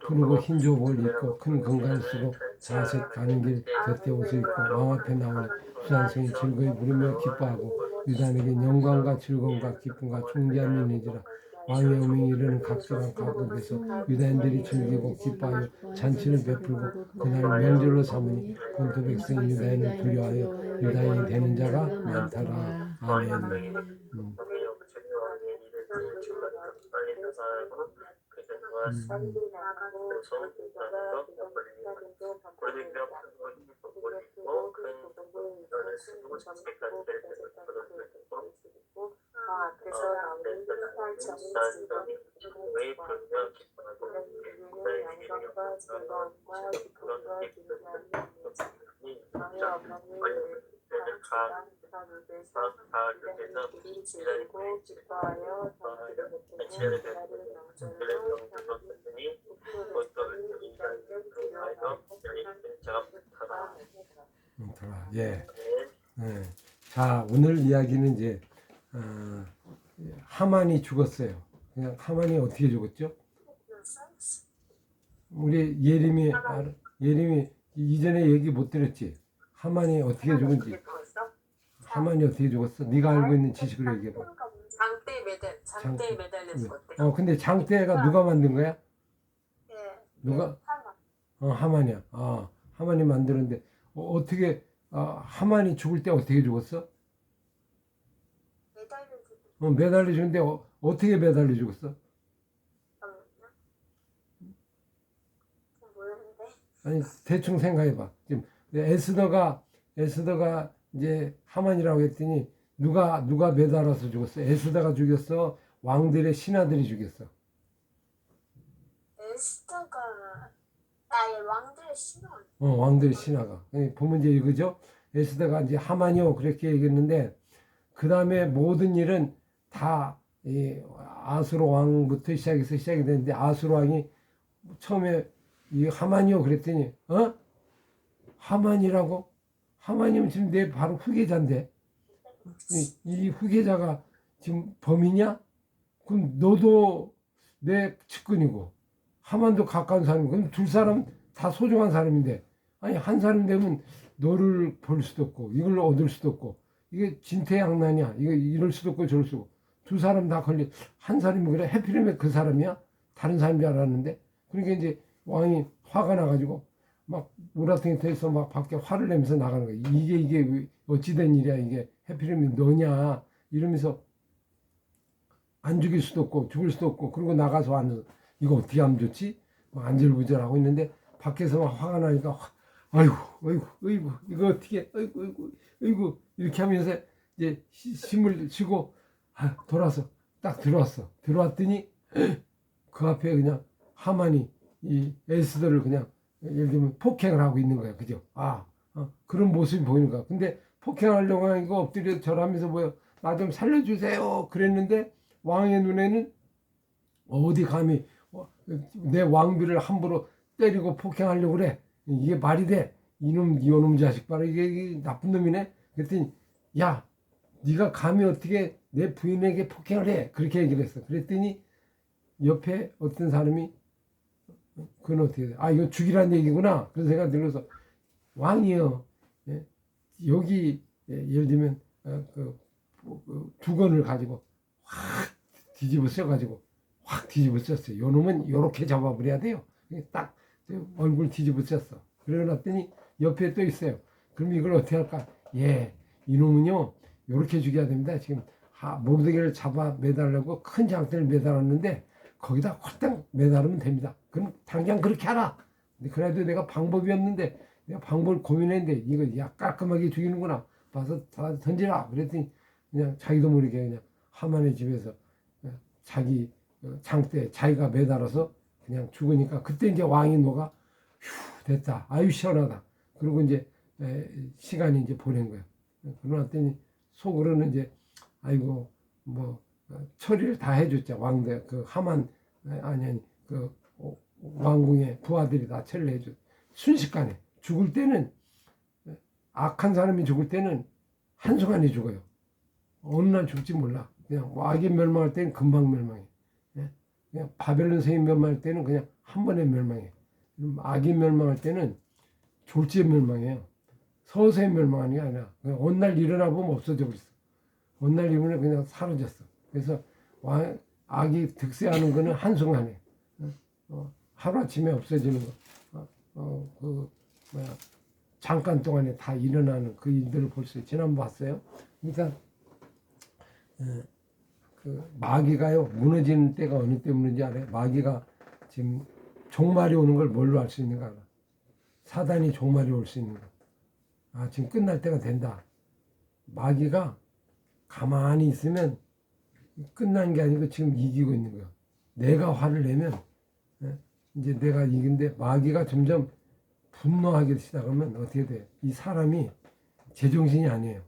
푸르고 흰 조복을 입고 큰 건강을 쓰고 자색 가는 길 곁에 옷을 입고 왕 앞에 나오니 수산성이 즐거이 부르며 기뻐하고 유다에게 영광과 즐거움과 기쁨과 존귀한 일이니라. 왕의 어명이 이르는 각지방 각국에서 유다인들이 즐기고 기뻐하여 잔치를 베풀고 그날을 명절로 삼으니 본토 백성이 유다인을 두려워하여 유다인이 되는 자가 많더라. 아멘. 예. 예. 자, 오늘 이야기는 이제 하만이 죽었어요. 그냥 하만이 어떻게 죽었죠? 우리 예림이 이전에 얘기 못 들었지? 하만이 어떻게 죽은지. 하만이 어떻게 죽었어? 네가 알고 있는 지식으로 얘기해봐. 장대에 매달려 죽었대. 근데 장대가 누가 만든 거야? 누가? 하만이야. 하만이 만드는데 어떻게 하만이 죽을 때 어떻게 죽었어? 매달려 죽는데 어떻게 매달려 죽었어? 아니 대충 생각해봐. 지금 에스더가 이제 하만이라고 했더니 누가 매달아서 죽었어? 에스더가 죽였어? 왕들의 신하들이 죽였어? 에스더가 왕들의 신하. 왕들의 신하가. 보면 이제 이거죠. 에스더가 이제 하만이요 그렇게 얘기했는데 그 다음에 모든 일은 다 이 아수르 왕부터 시작이 됐는데 아수르 왕이 처음에 이 하만이요 그랬더니 하만이라고? 하만이면 지금 내 바로 후계자인데 이 후계자가 지금 범이냐? 그럼 너도 내 측근이고 하만도 가까운 사람이고 그럼 두 사람 다 소중한 사람인데 아니 한 사람 되면 너를 볼 수도 없고 이걸 얻을 수도 없고 이게 진퇴양난이야. 이거 이럴 수도 없고 저럴 수도 없고 두 사람 다 걸리 한 사람이 그래 해피름에 그 사람이야? 다른 사람인 줄 알았는데 그러니까 이제 왕이 화가 나가지고 막 우라통에서 막 밖에 화를 내면서 나가는 거야. 이게 어찌된 일이야 이게 해피름이 너냐 이러면서 안 죽일 수도 없고 죽을 수도 없고 그리고 나가서 앉아서 이거 어떻게 하면 좋지? 안절부절하고 있는데 밖에서 막 화가 나니까 아이고 이거 어떻게 아이고 이렇게 하면서 이제 힘을 쉬고 돌아서 딱 들어왔더니 그 앞에 그냥 하만이 이 에스더를 그냥 예를 들면 폭행을 하고 있는 거야. 그죠? 그런 모습이 보이는 거야. 근데 폭행하려고 하니까 엎드려 절하면서 뭐야 나 좀 살려주세요 그랬는데 왕의 눈에는 어디 감히 내 왕비를 함부로 때리고 폭행하려고 그래. 이게 말이 돼. 이놈 자식 봐라. 이게 나쁜 놈이네. 그랬더니 야 네가 감히 어떻게 내 부인에게 폭행을 해. 그렇게 얘기를 했어. 그랬더니 옆에 어떤 사람이 그건 어떻게 돼? 이거 죽이라는 얘기구나. 그런 생각이 들어서 왕이요. 여기 예를 들면 그 두건을 가지고 확 뒤집어 써가지고 확 뒤집어 썼어요. 요 놈은 요렇게 잡아버려야 돼요. 딱 얼굴 뒤집어 썼어. 그러고 났더니 옆에 또 있어요. 그럼 이걸 어떻게 할까? 이놈은요 요렇게 죽여야 됩니다. 지금 모르드게를 잡아 매달려고 큰 장대를 매달았는데 거기다 홀딱 매달으면 됩니다. 그럼 당장 그렇게 하라. 근데 그래도 내가 방법이 없는데 내가 방법을 고민했는데 이거 깔끔하게 죽이는구나. 봐서 다 던지라. 그랬더니 그냥 자기도 모르게 그냥 하만의 집에서 자기 장대 자기가 매달아서 그냥 죽으니까 그때 이제 왕이 녹아 휴 됐다. 아유 시원하다. 그리고 이제 시간이 이제 보낸 거예요. 그러더니 속으로는 이제 아이고 뭐 처리를 다 해줬죠. 왕대 그 하만 아니 그 왕궁의 부하들이 다 처리를 해줘. 순식간에 죽을 때는 악한 사람이 죽을 때는 한순간에 죽어요. 어느 날 죽지 몰라. 그냥 악이 멸망할 때는 금방 멸망해. 그냥 바벨론 세인 멸망할 때는 그냥 한 번에 멸망해. 악이 멸망할 때는 졸지에 멸망해요. 서서히 멸망하는 게 아니라 그냥 어느 날 일어나 보면 없어져 버렸어. 어느 날 일어나 그냥 사라졌어. 그래서 악이 득세하는 거는 한순간에 하루아침에 없어지는 거. 그 뭐야 잠깐 동안에 다 일어나는 그 일들을 볼 수 있어요. 지난번 봤어요. 그러니까 그 마귀가요 무너지는 때가 어느 때 무너지는지 알아요? 마귀가 지금 종말이 오는 걸 뭘로 알 수 있는가 알아? 사단이 종말이 올 수 있는 거. 아 지금 끝날 때가 된다. 마귀가 가만히 있으면 끝난 게 아니고 지금 이기고 있는 거야. 내가 화를 내면 이제 내가 이긴데 마귀가 점점 분노하기 시작하면 어떻게 돼? 이 사람이 제정신이 아니에요.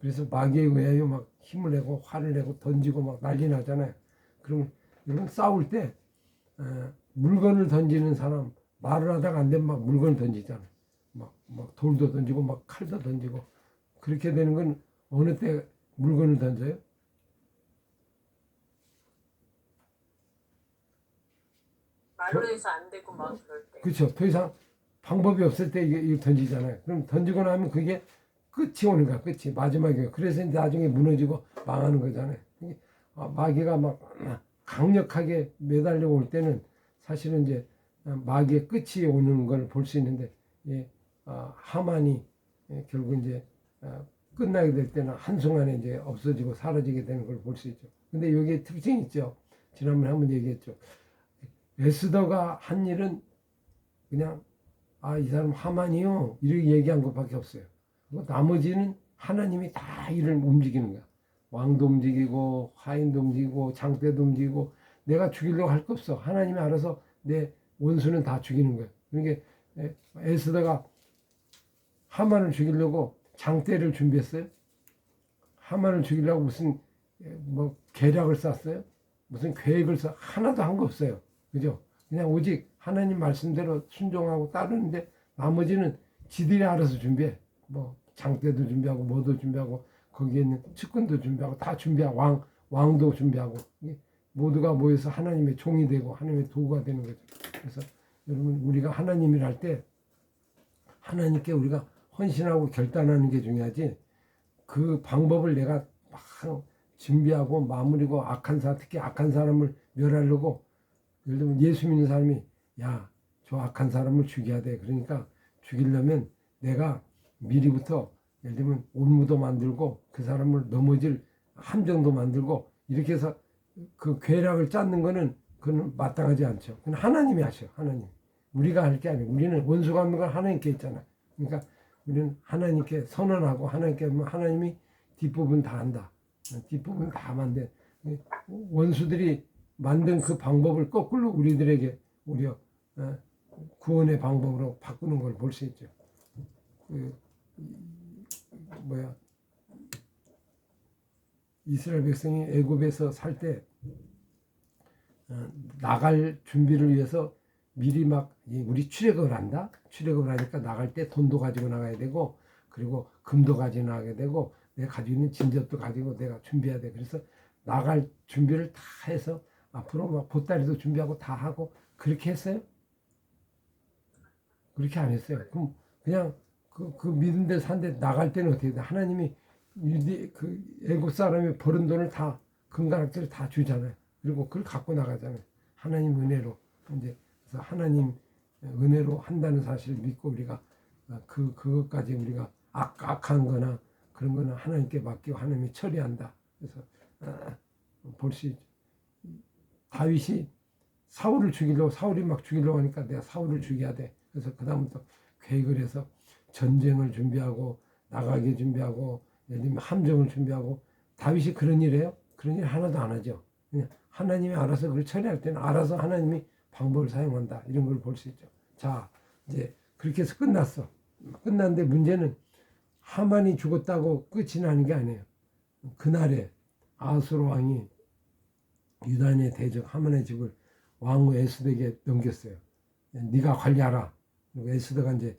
그래서 마귀에 의하여 막 힘을 내고 화를 내고 던지고 막 난리 나잖아요. 그럼 여러분 싸울 때 물건을 던지는 사람 말을 하다가 안 되면 막 물건을 던지잖아요. 막 돌도 던지고 막 칼도 던지고 그렇게 되는 건 어느 때 물건을 던져요? 말로 해서 안 되고 막 그럴 때. 그렇죠. 더 이상 방법이 없을 때 이거 던지잖아요. 그럼 던지고 나면 그게 끝이 오는 거야. 끝이 마지막이에요. 그래서 이제 나중에 무너지고 망하는 거잖아요. 마귀가 막 강력하게 매달려 올 때는 사실은 이제 마귀의 끝이 오는 걸 볼 수 있는데 하만이 결국 이제 끝나게 될 때는 한순간에 이제 없어지고 사라지게 되는 걸 볼 수 있죠. 근데 여기에 특징이 있죠. 지난번에 한번 얘기했죠. 에스더가 한 일은 그냥 이 사람 하만이요 이렇게 얘기한 것밖에 없어요. 나머지는 하나님이 다 일을 움직이는 거야. 왕도 움직이고 하인도 움직이고 장대도 움직이고 내가 죽이려고 할 거 없어. 하나님이 알아서 내 원수는 다 죽이는 거야. 그러니까 에스더가 하만을 죽이려고 장대를 준비했어요. 하만을 죽이려고 무슨 뭐 계략을 짰어요. 무슨 계획을 써 하나도 한 거 없어요. 그죠? 그냥 오직 하나님 말씀대로 순종하고 따르는데 나머지는 지들이 알아서 준비해. 뭐 장대도 준비하고 뭐도 준비하고 거기에 있는 측근도 준비하고 다 준비하고 왕도 준비하고 모두가 모여서 하나님의 종이 되고 하나님의 도구가 되는 거죠. 그래서 여러분 우리가 하나님을 할 때 하나님께 우리가 헌신하고 결단하는 게 중요하지 그 방법을 내가 막 준비하고 마무리고 특히 악한 사람을 멸하려고 예를 들면 예수 믿는 사람이 저 악한 사람을 죽여야 돼. 그러니까 죽이려면 내가 미리부터 예를 들면 올무도 만들고 그 사람을 넘어질 함정도 만들고 이렇게 해서 그 계략을 짰는 거는 그건 마땅하지 않죠. 그건 하나님이 하셔. 하나님. 우리가 할 게 아니고 우리는 원수가 하는 건 하나님께 있잖아. 그러니까 우리는 하나님께 선언하고 하나님께 하면 하나님이 뒷부분 다 한다. 뒷부분 다 만든 원수들이 만든 그 방법을 거꾸로 우리들에게 오히려 구원의 방법으로 바꾸는 걸 볼 수 있죠. 이스라엘 백성이 애굽에서 살 때 나갈 준비를 위해서 미리 막 우리 출애굽을 한다. 출애굽을 하니까 나갈 때 돈도 가지고 나가야 되고 그리고 금도 가지고 나가야 되고 내가 가지고 있는 진접도 가지고 내가 준비해야 돼. 그래서 나갈 준비를 다 해서 앞으로 막 보따리도 준비하고 다 하고 그렇게 했어요? 그렇게 안 했어요. 그럼 그냥 그 믿은 데 산데 나갈 때는 어떻게 돼? 하나님이 애국 사람이 버는 돈을 다 금가락지를 다 주잖아요. 그리고 그걸 갖고 나가잖아요. 하나님 은혜로 이제 그래서 하나님 은혜로 한다는 사실을 믿고 우리가 그것까지 우리가 악한 거나 그런 거는 하나님께 맡기고 하나님이 처리한다. 그래서 볼 수 있죠. 다윗이 사울이 막 죽이려고 하니까 내가 사울을 죽여야 돼. 그래서 그다음부터 계획을 해서 전쟁을 준비하고 나가게 준비하고 예를 들면 함정을 준비하고 다윗이 그런 일 해요? 그런 일 하나도 안 하죠. 그냥 하나님이 알아서 그걸 처리할 때는 알아서 하나님이 방법을 사용한다. 이런 걸 볼 수 있죠. 자, 이제 그렇게 해서 끝났어. 끝났는데 문제는 하만이 죽었다고 끝이 나는 게 아니에요. 그날에 아수르 왕이 유다인의 대적 하만의 집을 왕후 에스더에게 넘겼어요. 네가 관리하라. 그리고 에스더가 이제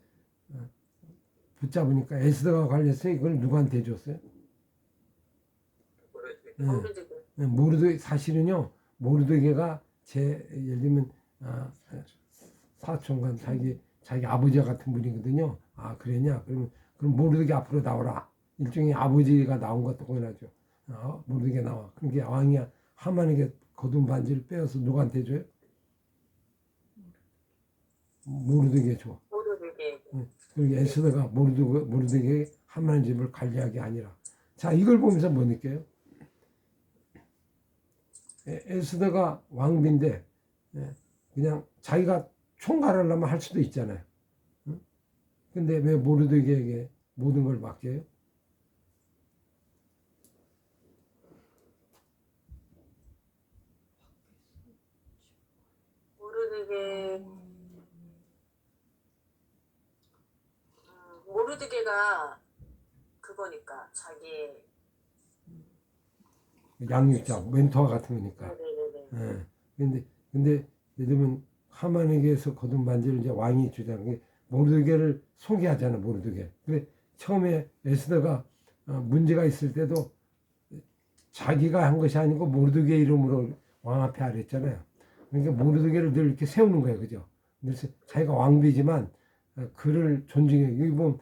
붙잡으니까 에스더가 관리했어요. 이걸 누구한테 줬어요? 모르드게. 사실은요 모르드게가 예를 들면 사촌간 자기 아버지 같은 분이거든요. 아 그러냐? 그럼 모르드게 앞으로 나오라. 일종의 아버지가 나온 것도 보이나죠. 모르드게 나와. 그러니까 왕이 하만에게 거둔 반지를 빼어서 누구한테 줘요? 모르드게 줘. 모르게. 그리고 에스더가 모르드게 하만의 집을 관리하게 아니라. 자 이걸 보면서 뭐 느껴요? 에스더가 왕비인데 그냥 자기가 총괄하려면 할 수도 있잖아요. 응? 근데 왜 모르드게에게 모든 걸 맡겨요? 모르드게가 그거니까 자기의 양육자, 멘토와 같은 거니까. 네네네. 예. 근데 예를 들면 하만에게서 거둔 반지를 이제 왕이 주자는 게 모르드게를 소개하잖아, 모르드게. 근데 처음에 에스더가 문제가 있을 때도 자기가 한 것이 아니고 모르드게 이름으로 왕 앞에 아랬잖아요. 그러니까 모르드게를 늘 이렇게 세우는 거예요, 그죠? 그래서 자기가 왕비지만 그를 존중해. 여기 보면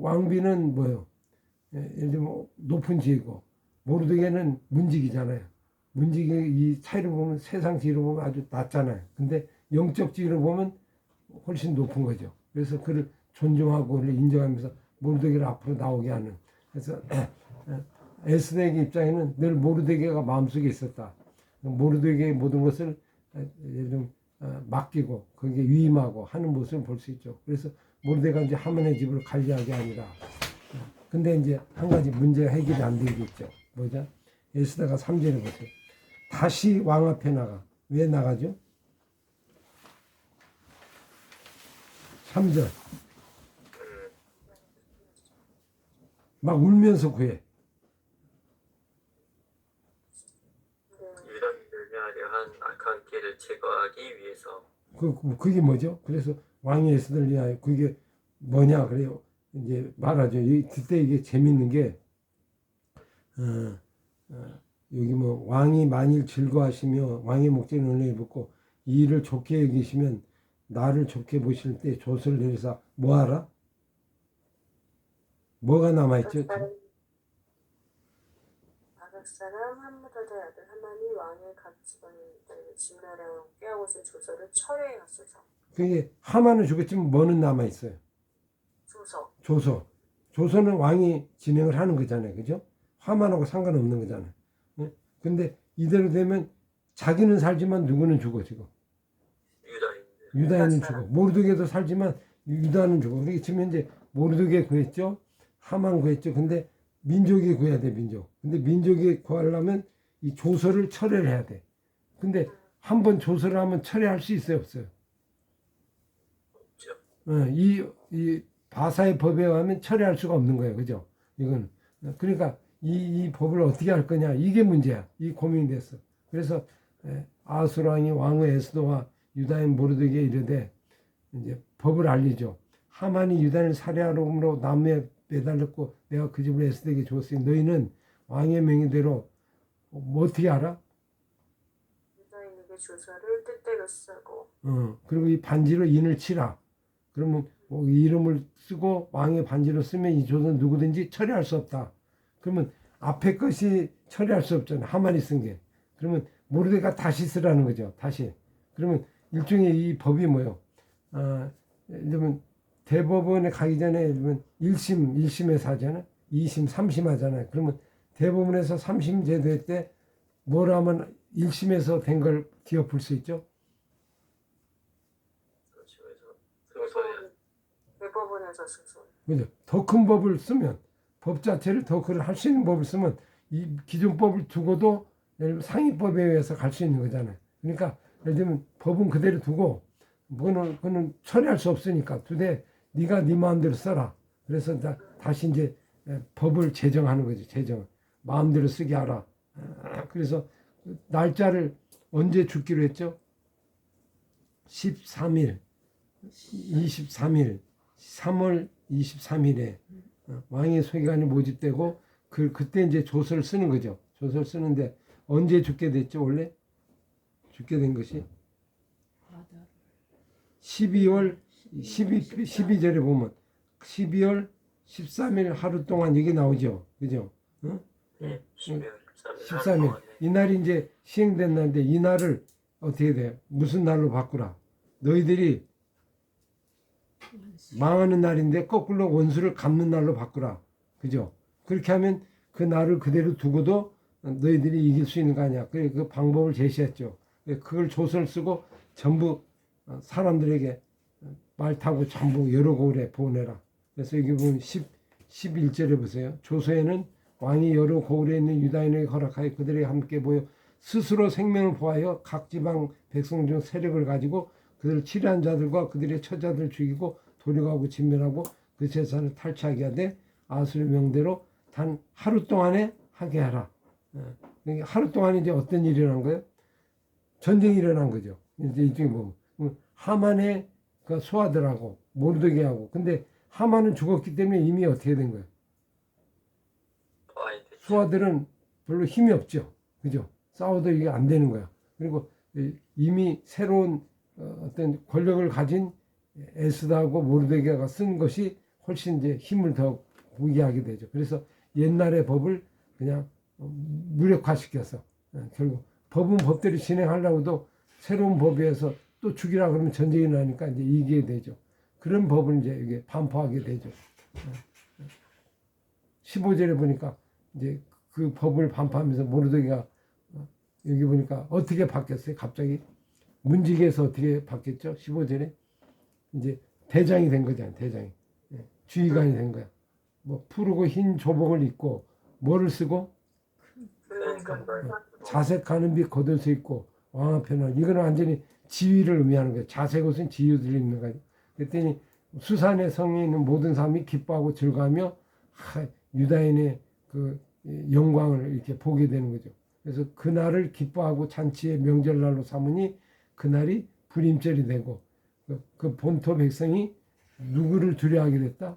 왕비는 뭐요? 예를 들면 높은 지위고 모르드게는 문직이잖아요. 문직이 이 차이를 보면 세상 지위로 보면 아주 낮잖아요. 근데 영적 지위로 보면 훨씬 높은 거죠. 그래서 그를 존중하고 그를 인정하면서 모르드게를 앞으로 나오게 하는. 그래서 에스더의 입장에는 늘 모르드게가 마음속에 있었다. 모르드게의 모든 것을 예를 들면 맡기고 거기에 위임하고 하는 모습을 볼 수 있죠. 그래서 모르드게가 이제 하만의 집을 관리하게 아니라. 근데 이제 한 가지 문제가 해결이 안 되겠죠. 뭐죠? 에스더가 3절에 보세요. 다시 왕 앞에 나가. 왜 나가죠? 3절. 막 울면서 구해. 유다인을 위하려 한 악한 길을 제거하기 위해서. 그게 뭐죠? 그래서 왕이 에스더를 위하여 그게 뭐냐 그래요. 이제 말하죠. 그때 이게 재밌는 게 여기 뭐 왕이 만일 즐거하시며 왕의 목전에 은혜를 받고 이 일을 좋게 여기시면 나를 좋게 보실 때 조서를 내려서 뭐하라? 뭐가 남아있죠? 아각 사람 함므다의 아들 하만이 왕의 각 집안을 진멸하여 꾀하고 있을 조서를 철회하소서. 그게 하만은 죽었지만 뭐는 남아있어요? 조서. 조서는 왕이 진행을 하는 거잖아요. 그죠? 하만하고 상관없는 거잖아요. 근데 이대로 되면 자기는 살지만 누구는 죽어 지금. 유다인은 죽어. 모르드게도 살지만 유다는 죽어. 그러니까 지금 현재 모르드게 구했죠. 하만 구했죠. 근데 민족이 구해야 돼, 민족. 근데 민족이 구하려면 이 조서를 철회를 해야 돼. 근데 한 번 조서를 하면 철회할 수 있어요, 없어요? 이 바사의 법에 의하면 철회할 수가 없는 거예요. 그죠? 이건. 그러니까 이 법을 어떻게 할 거냐. 이게 문제야. 이 고민이 됐어. 그래서 아수르 왕이 왕의 에스더와 유다인 모르드게에 이르되 이제 법을 알리죠. 하만이 유다인을 살해하러 남에 매달렸고 내가 그 집을 에스더에게 줬으니 너희는 왕의 명의대로 뭐 어떻게 알아? 유다인에게 조서를 뜻대로 쓰고. 그리고 이 반지로 인을 치라. 그러면 뭐 이름을 쓰고 왕의 반지로 쓰면 이 조서는 누구든지 처리할 수 없다. 그러면 앞에 것이 처리할 수 없잖아. 하만이 쓴 게. 그러면 모르드게가 다시 쓰라는 거죠. 다시. 그러면 일종의 이 법이 뭐예요? 예를 들면 대법원에 가기 전에 예를 들면 1심에서 하잖아요. 2심, 3심 하잖아요. 그러면 대법원에서 3심 제도할 때 뭘 하면 1심에서 된 걸 뒤엎을 수 있죠? 대법원에서 승소. 그죠? 더 큰 법을 쓰면 법 자체를 더 큰 할 수 있는 법을 쓰면 이 기존 법을 두고도 예를 들면 상위법에 의해서 갈 수 있는 거잖아요. 그러니까 예를 들면 법은 그대로 두고 그거는 처리할 수 없으니까 두되 네가 네 마음대로 써라. 그래서 다시 이제 법을 제정하는 거죠. 제정. 마음대로 쓰게 하라. 그래서 날짜를 언제 죽기로 했죠? 13일, 23일, 3월 23일에 왕의 소기관이 모집되고 그때 이제 조서를 쓰는 거죠. 조서를 쓰는데 언제 죽게 됐죠? 원래 죽게 된 것이 12월 12절에 보면 12월 13일 하루 동안 여기 나오죠. 그죠? 응? 예, 12월 13일 13일. 이날이 이제 시행된 날인데 이 날을 어떻게 돼? 무슨 날로 바꾸라? 너희들이 망하는 날인데 거꾸로 원수를 갚는 날로 바꾸라. 그죠? 그렇게 하면 그 날을 그대로 두고도 너희들이 이길 수 있는 거 아니야. 그 방법을 제시했죠. 그걸 조서를 쓰고 전부 사람들에게 말 타고 전부 여러 고을에 보내라. 그래서 여기 보면 11절에 보세요. 조서에는 왕이 여러 고을에 있는 유다인에게 허락하여 그들에게 함께 모여 스스로 생명을 보하여 각 지방 백성 중 세력을 가지고 그들을 치료한 자들과 그들의 처자들 죽이고 도륙하고 진멸하고 그 재산을 탈취하게 하되 아수르 명대로 단 하루 동안에 하게 하라. 하루 동안에 이제 어떤 일이 일어난 거예요? 전쟁이 일어난 거죠. 이제 이쪽에 보면 하만의 그 소아들하고 모르드게하고 근데 하만은 죽었기 때문에 이미 어떻게 된 거예요? 소아들은 별로 힘이 없죠. 그죠? 싸워도 이게 안 되는 거야. 그리고 이미 새로운 어떤 권력을 가진 에스더하고 모르드게가 쓴 것이 훨씬 이제 힘을 더 보게 하게 되죠. 그래서 옛날의 법을 그냥 무력화시켜서 결국 법은 법대로 진행하려고도 새로운 법에서 또 죽이라 그러면 전쟁이 나니까 이제 이기게 되죠. 그런 법을 이제 이게 반포하게 되죠. 15절에 보니까 이제 그 법을 반포하면서 모르드게가 여기 보니까 어떻게 바뀌었어요? 갑자기 문지기에서 어떻게 바뀌었죠? 15절에 이제 대장이 된 거잖아요. 대장이 주의관이 된 거야. 뭐 푸르고 흰 조복을 입고 뭐를 쓰고 자색하는 빛 겉옷을 입고 왕 앞에는 이거는 완전히 지위를 의미하는 거예요. 자색 옷은 지위를 입는 거예요. 그랬더니 수산의 성에 있는 모든 사람이 기뻐하고 즐거하며 유다인의 그 영광을 이렇게 보게 되는 거죠. 그래서 그날을 기뻐하고 잔치의 명절날로 삼으니 그날이 불임절이 되고 그 본토 백성이 누구를 두려워하게 됐다?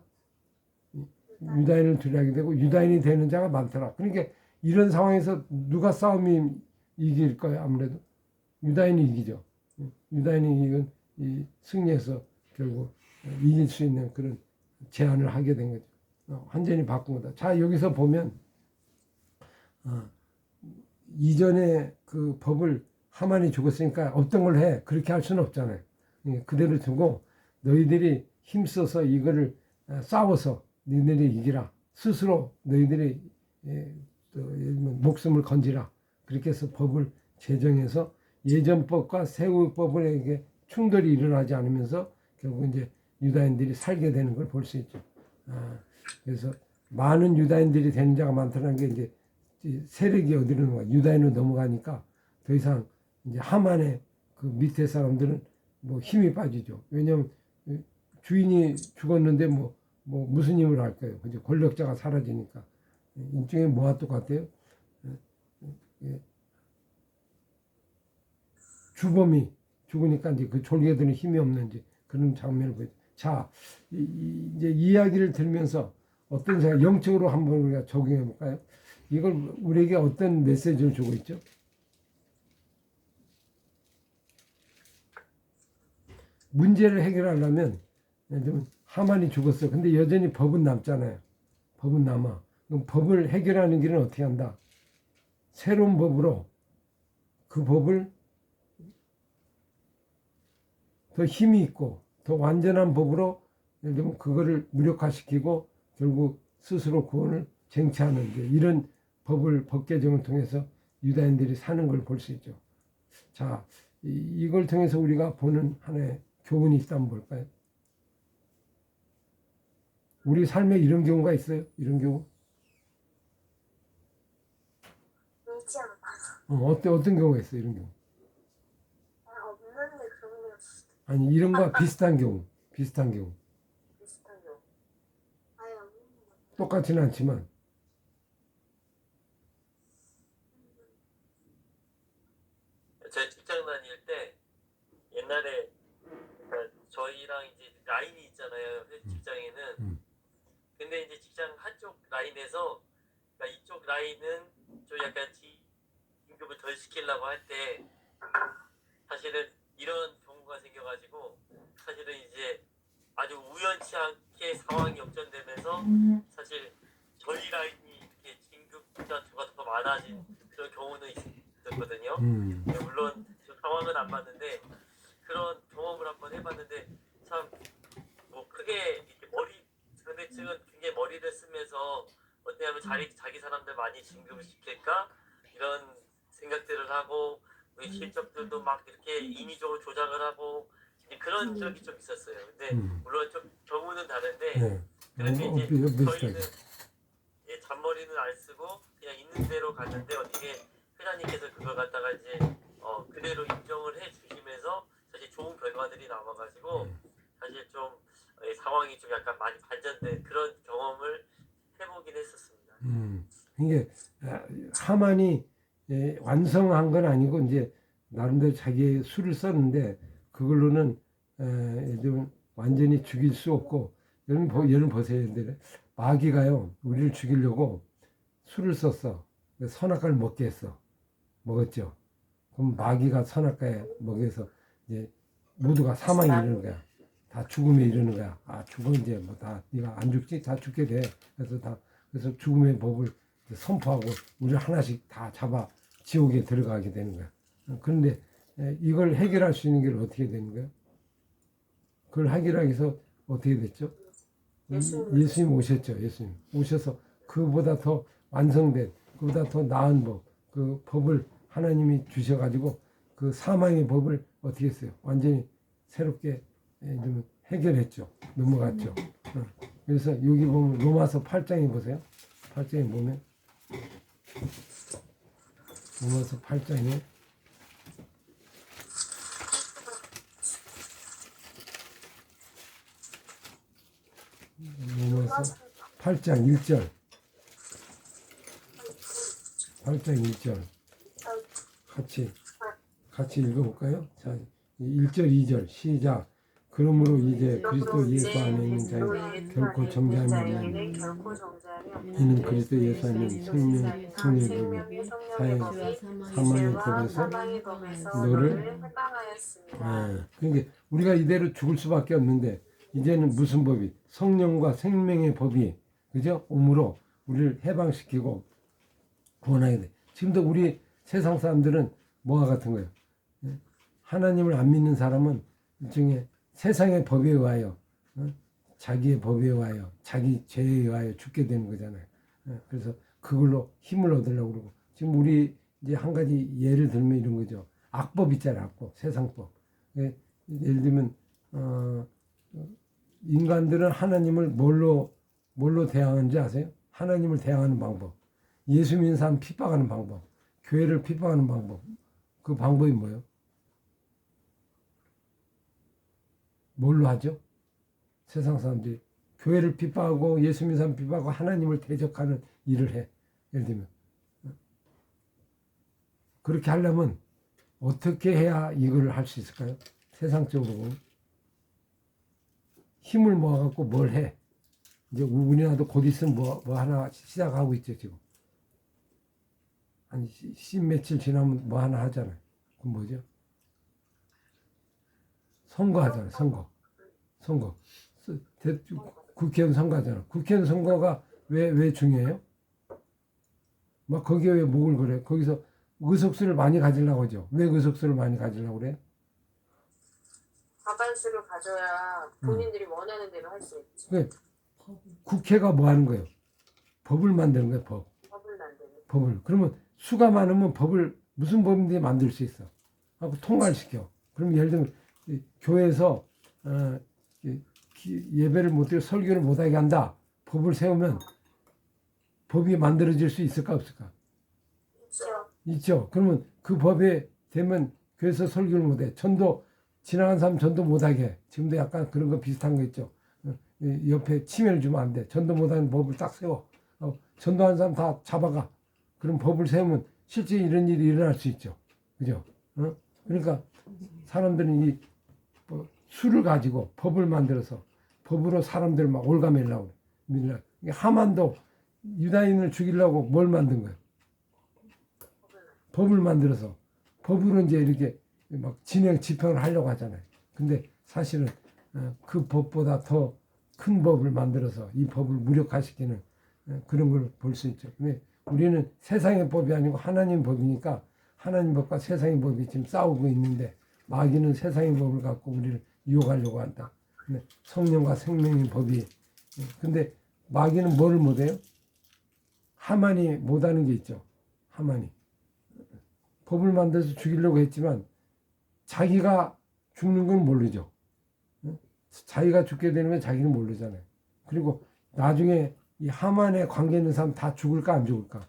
유다인을 두려워하게 되고 유다인이 되는 자가 많더라. 그러니까 이런 상황에서 누가 싸움이 이길 거예요? 아무래도 유다인이 이기죠. 유다인이 이건 승리해서 결국 이길 수 있는 그런 제안을 하게 된 거죠. 완전히 바꾼 거다. 자, 여기서 보면 이전에 그 법을 하만이 죽었으니까 어떤 걸 해? 그렇게 할 수는 없잖아요. 그대로 두고 너희들이 힘써서 이거를 싸워서 너희들이 이기라. 스스로 너희들이 목숨을 건지라. 그렇게 해서 법을 제정해서 예전법과 새우법에 충돌이 일어나지 않으면서 결국 이제 유다인들이 살게 되는 걸 볼 수 있죠. 그래서 많은 유다인들이 되는 자가 많다는 게 이제 세력이 어디로 넘어가 유다인으로 넘어가니까 더 이상 이제 하만의 그 밑에 사람들은 뭐 힘이 빠지죠. 왜냐하면 주인이 죽었는데 뭐 무슨 힘을 할까요? 그죠? 권력자가 사라지니까 일종의 뭐와 똑같아요? 주범이 죽으니까 이제 그 졸개들은 힘이 없는지 그런 장면을 보여요. 자, 이제 이야기를 들으면서 어떤 생각, 영적으로 한번 우리가 적용해 볼까요? 이걸 우리에게 어떤 메시지를 주고 있죠? 문제를 해결하려면 예를 들면 하만이 죽었어. 근데 여전히 법은 남잖아요. 법은 남아. 그럼 법을 해결하는 길은 어떻게 한다? 새로운 법으로 그 법을 더 힘이 있고 더 완전한 법으로 예를 들면 그거를 무력화시키고 결국 스스로 구원을 쟁취하는 이런 법 개정을 통해서 유다인들이 사는 걸 볼 수 있죠. 자, 이걸 통해서 우리가 보는 하나의 교훈이 있다면 볼까요? 우리 삶에 이런 경우가 있어요? 이런 경우? 있지 않아. 어떤 경우가 있어요? 이런 경우? 없는데 그런 게 아니 이런 거와 비슷한 경우. 비슷한 경우. 아예 없는 거. 똑같지는 않지만 제 직장 다닐 때 옛날에 그러니까 저희랑 이제 라인이 있잖아요. 직장에는. 근데 이제 직장 한쪽 라인에서 그러니까 이쪽 라인은 좀 약간 진급을 덜 시키려고 할 때 사실은 이런 경우가 생겨가지고 사실은 이제 아주 우연치 않게 상황이 역전되면서 사실 저희 라인이 이렇게 진급 자투가 더 많아진 그런 경우는 있었거든요. 네, 물론 저 상황은 안 맞는데 그런 경험을 한번 해봤는데 참 뭐 크게 이렇게 상대측은 굉장히 머리를 쓰면서 어떻게 하면 자기 사람들 많이 진급을 시킬까 이런 생각들을 하고 우리 실적들도 막 이렇게 인위적으로 조작을 하고 그런 적이 좀 있었어요. 근데 물론 좀 경우는 다른데 네. 그래도 이제 비슷하게. 저희는 잔머리는 안 쓰고 그냥 있는 대로 갔는데 어떻게 회장님께서 그걸 갖다가 이제 그대로 인정을 해주시면서 사실 좋은 결과들이 나와가지고 사실 좀 상황이 좀 약간 많이 반전된 그런 경험을 해보긴 했었습니다. 이게 하만이 완성한 건 아니고 이제 나름대로 자기의 수를 썼는데 그걸로는 좀 완전히 죽일 수 없고 여러분 보세요. 근데 마귀가요 우리를 죽이려고 수를 썼어. 선악과를 먹게 했어. 먹었죠. 그럼 마귀가 선악과에 먹여서 이제 모두가 사망에 이르는 거야. 다 죽음에 이르는 거야. 아 죽어 이제 뭐 다 네가 안 죽지 다 죽게 돼. 그래서 죽음의 법을 선포하고 우리를 하나씩 다 잡아 지옥에 들어가게 되는 거야. 그런데 이걸 해결할 수 있는 게 어떻게 되는 거야? 그걸 해결하기 위해서 어떻게 됐죠? 예수님 오셨죠. 예수님 오셔서 그보다 더 완성된 그보다 더 나은 법, 그 법을 하나님이 주셔가지고 그 사망의 법을 어떻게 했어요? 완전히 새롭게 해결했죠. 넘어갔죠. 그래서 여기 보면 로마서 8장에 보세요. 8장에 보면 로마서 8장에 로마서 8장 1절 8장 1절 같이 읽어볼까요? 자, 1절 2절 시작. 그러므로 이제 그리스도 예수 안에 있는 자는 결코 정죄함이 없나니 이는 그리스도 예수 안에 있는 생명의 법이 사망의 법에서 너를 그러니까 우리가 이대로 죽을 수밖에 없는데 이제는 무슨 법이 성령과 생명의 법이 그죠? 오므로 우리를 해방시키고 구원하게 돼. 지금도 우리 세상 사람들은 뭐와 같은 거예요? 하나님을 안 믿는 사람은 일종의 세상의 법에 의하여 자기의 법에 의하여 자기 죄에 의하여 죽게 되는 거잖아요. 그래서 그걸로 힘을 얻으려고 그러고 지금 우리 이제 한 가지 예를 들면 이런 거죠. 악법 있잖아요. 악법, 세상법. 예를 들면 인간들은 하나님을 뭘로 대항하는지 아세요? 하나님을 대항하는 방법. 예수 믿는 사람 핍박하는 방법. 교회를 핍박하는 방법. 그 방법이 뭐예요? 뭘로 하죠? 세상 사람들이 교회를 핍박하고 예수 믿는 사람 핍박하고 하나님을 대적하는 일을 해. 예를 들면 그렇게 하려면 어떻게 해야 이걸 할 수 있을까요? 세상적으로 보면 힘을 모아갖고 뭘 해? 이제 우리나라도 곧 있으면 뭐 하나 시작하고 있죠 지금. 한 10 며칠 지나면 뭐 하나 하잖아요. 그건 뭐죠? 선거하잖아요. 선거. 국회의원 선거하잖아. 국회의원 선거가 왜 중요해요? 막 거기에 왜 목을 걸어요? 거기서 의석수를 많이 가지려고 하죠. 왜 의석수를 많이 가지려고 그래? 과반수를 가져야 본인들이 원하는 대로 할 수 있지. 그러니까 국회가 뭐 하는 거예요? 법을 만드는 거예요. 법을 만드는. 법을. 그러면 수가 많으면 법을 무슨 법인지 만들 수 있어. 하고 통과를 시켜. 그럼 예를 들면 교회에서 예배를 못하고 설교를 못하게 한다. 법을 세우면 법이 만들어질 수 있을까 없을까? 있죠. 그러면 그 법에 되면 교회에서 설교를 못해. 전도 지나간 사람 전도 못하게 해. 지금도 약간 그런 거 비슷한 거 있죠. 옆에 침해를 주면 안 돼. 전도 못하는 법을 딱 세워. 전도하는 사람 다 잡아가. 그럼 법을 세우면 실제 이런 일이 일어날 수 있죠. 그죠? 그러니까 사람들은 이 수를 가지고 법을 만들어서 법으로 사람들을 막 올가매려고 그래. 하만도 유다인을 죽이려고 뭘 만든 거예요? 법을 만들어서 법으로 이제 이렇게 막 진행 집행을 하려고 하잖아요. 근데 사실은 그 법보다 더 큰 법을 만들어서 이 법을 무력화시키는 그런 걸 볼 수 있죠. 근데 우리는 세상의 법이 아니고 하나님 법이니까 하나님 법과 세상의 법이 지금 싸우고 있는데 마귀는 세상의 법을 갖고 우리를 유혹하려고 한다. 근데 성령과 생명의 법이 근데 마귀는 뭐를 못해요? 하만이 못하는 게 있죠. 하만이 법을 만들어서 죽이려고 했지만 자기가 죽는 건 모르죠. 자기가 죽게 되는 건 자기는 모르잖아요. 그리고 나중에 이 하만에 관계 있는 사람 다 죽을까 안 죽을까?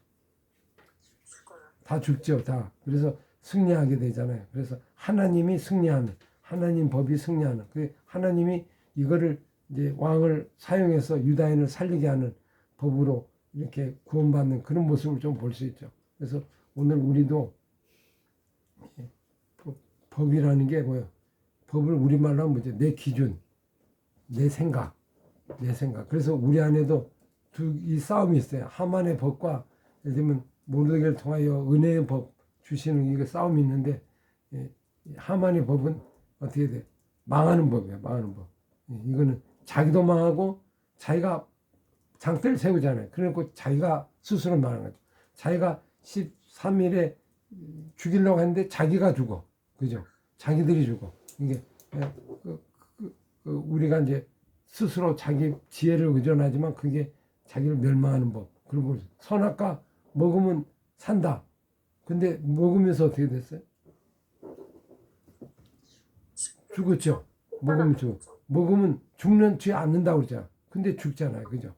죽어요. 다 죽죠. 다. 그래서 승리하게 되잖아요. 그래서 하나님이 승리하는 하나님 법이 승리하는 그 하나님이 이거를 이제 왕을 사용해서 유다인을 살리게 하는 법으로 이렇게 구원받는 그런 모습을 좀 볼 수 있죠. 그래서 오늘 우리도 법이라는 게 뭐예요? 법을 우리말로 하면 뭐죠? 내 기준, 내 생각. 그래서 우리 안에도 이 싸움이 있어요. 하만의 법과 예를 들면 모르드게를 통하여 은혜의 법 주시는 이거 싸움이 있는데 하만의 법은 어떻게 돼? 망하는 법이에요. 망하는 법. 이거는 자기도 망하고 자기가 장대를 세우잖아요. 그래놓고 자기가 스스로 망하는 거죠. 자기가 13일에 죽이려고 했는데 자기가 죽어. 그죠? 자기들이 죽어. 이게 우리가 이제 스스로 자기 지혜를 의존하지만 그게 자기를 멸망하는 법. 그리고 선악과 먹으면 산다. 근데 먹으면서 어떻게 됐어요? 죽었죠. 먹으면 죽어. 먹으면 죽지 않는다고 그러잖아. 근데 죽잖아요. 그죠?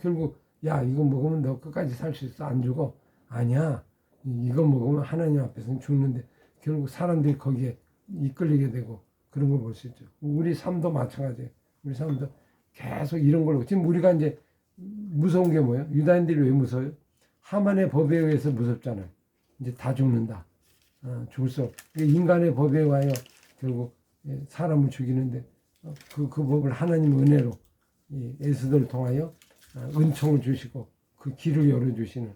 결국 야 이거 먹으면 너 끝까지 살 수 있어. 안 죽어. 아니야. 이거 먹으면 하나님 앞에서는 죽는데 결국 사람들이 거기에 이끌리게 되고 그런 걸 볼 수 있죠. 우리 삶도 마찬가지예요. 우리 삶도 계속 이런 걸로 지금 우리가 이제 무서운 게 뭐예요? 유다인들이 왜 무서워요? 하만의 법에 의해서 무섭잖아요. 이제 다 죽는다. 죽을 수 없. 인간의 법에 의하여 결국 사람을 죽이는데 그 법을 하나님 은혜로 에스더를 통하여 은총을 주시고 그 길을 열어주시는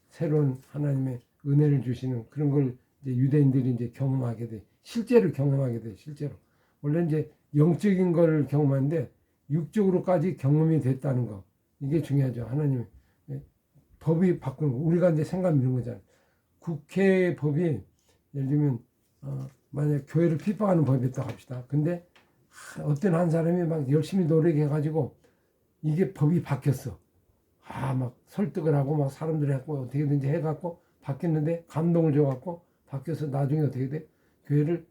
새로운 하나님의 은혜를 주시는 그런 걸 이제 유대인들이 이제 경험하게 돼. 실제로 경험하게 돼. 실제로. 원래 이제 영적인 걸 경험하는데 육적으로까지 경험이 됐다는 거. 이게 중요하죠. 하나님 법이 바꾸는 거. 우리가 이제 생각 이런 거잖아요. 국회 법이 예를 들면 만약 교회를 핍박하는 법이 있다고 합시다. 근데 어떤 한 사람이 막 열심히 노력해가지고 이게 법이 바뀌었어. 막 설득을 하고 막 사람들이 했고 어떻게든지 해갖고 바뀌었는데 감동을 줘갖고 바뀌어서 나중에 어떻게 돼? 교회를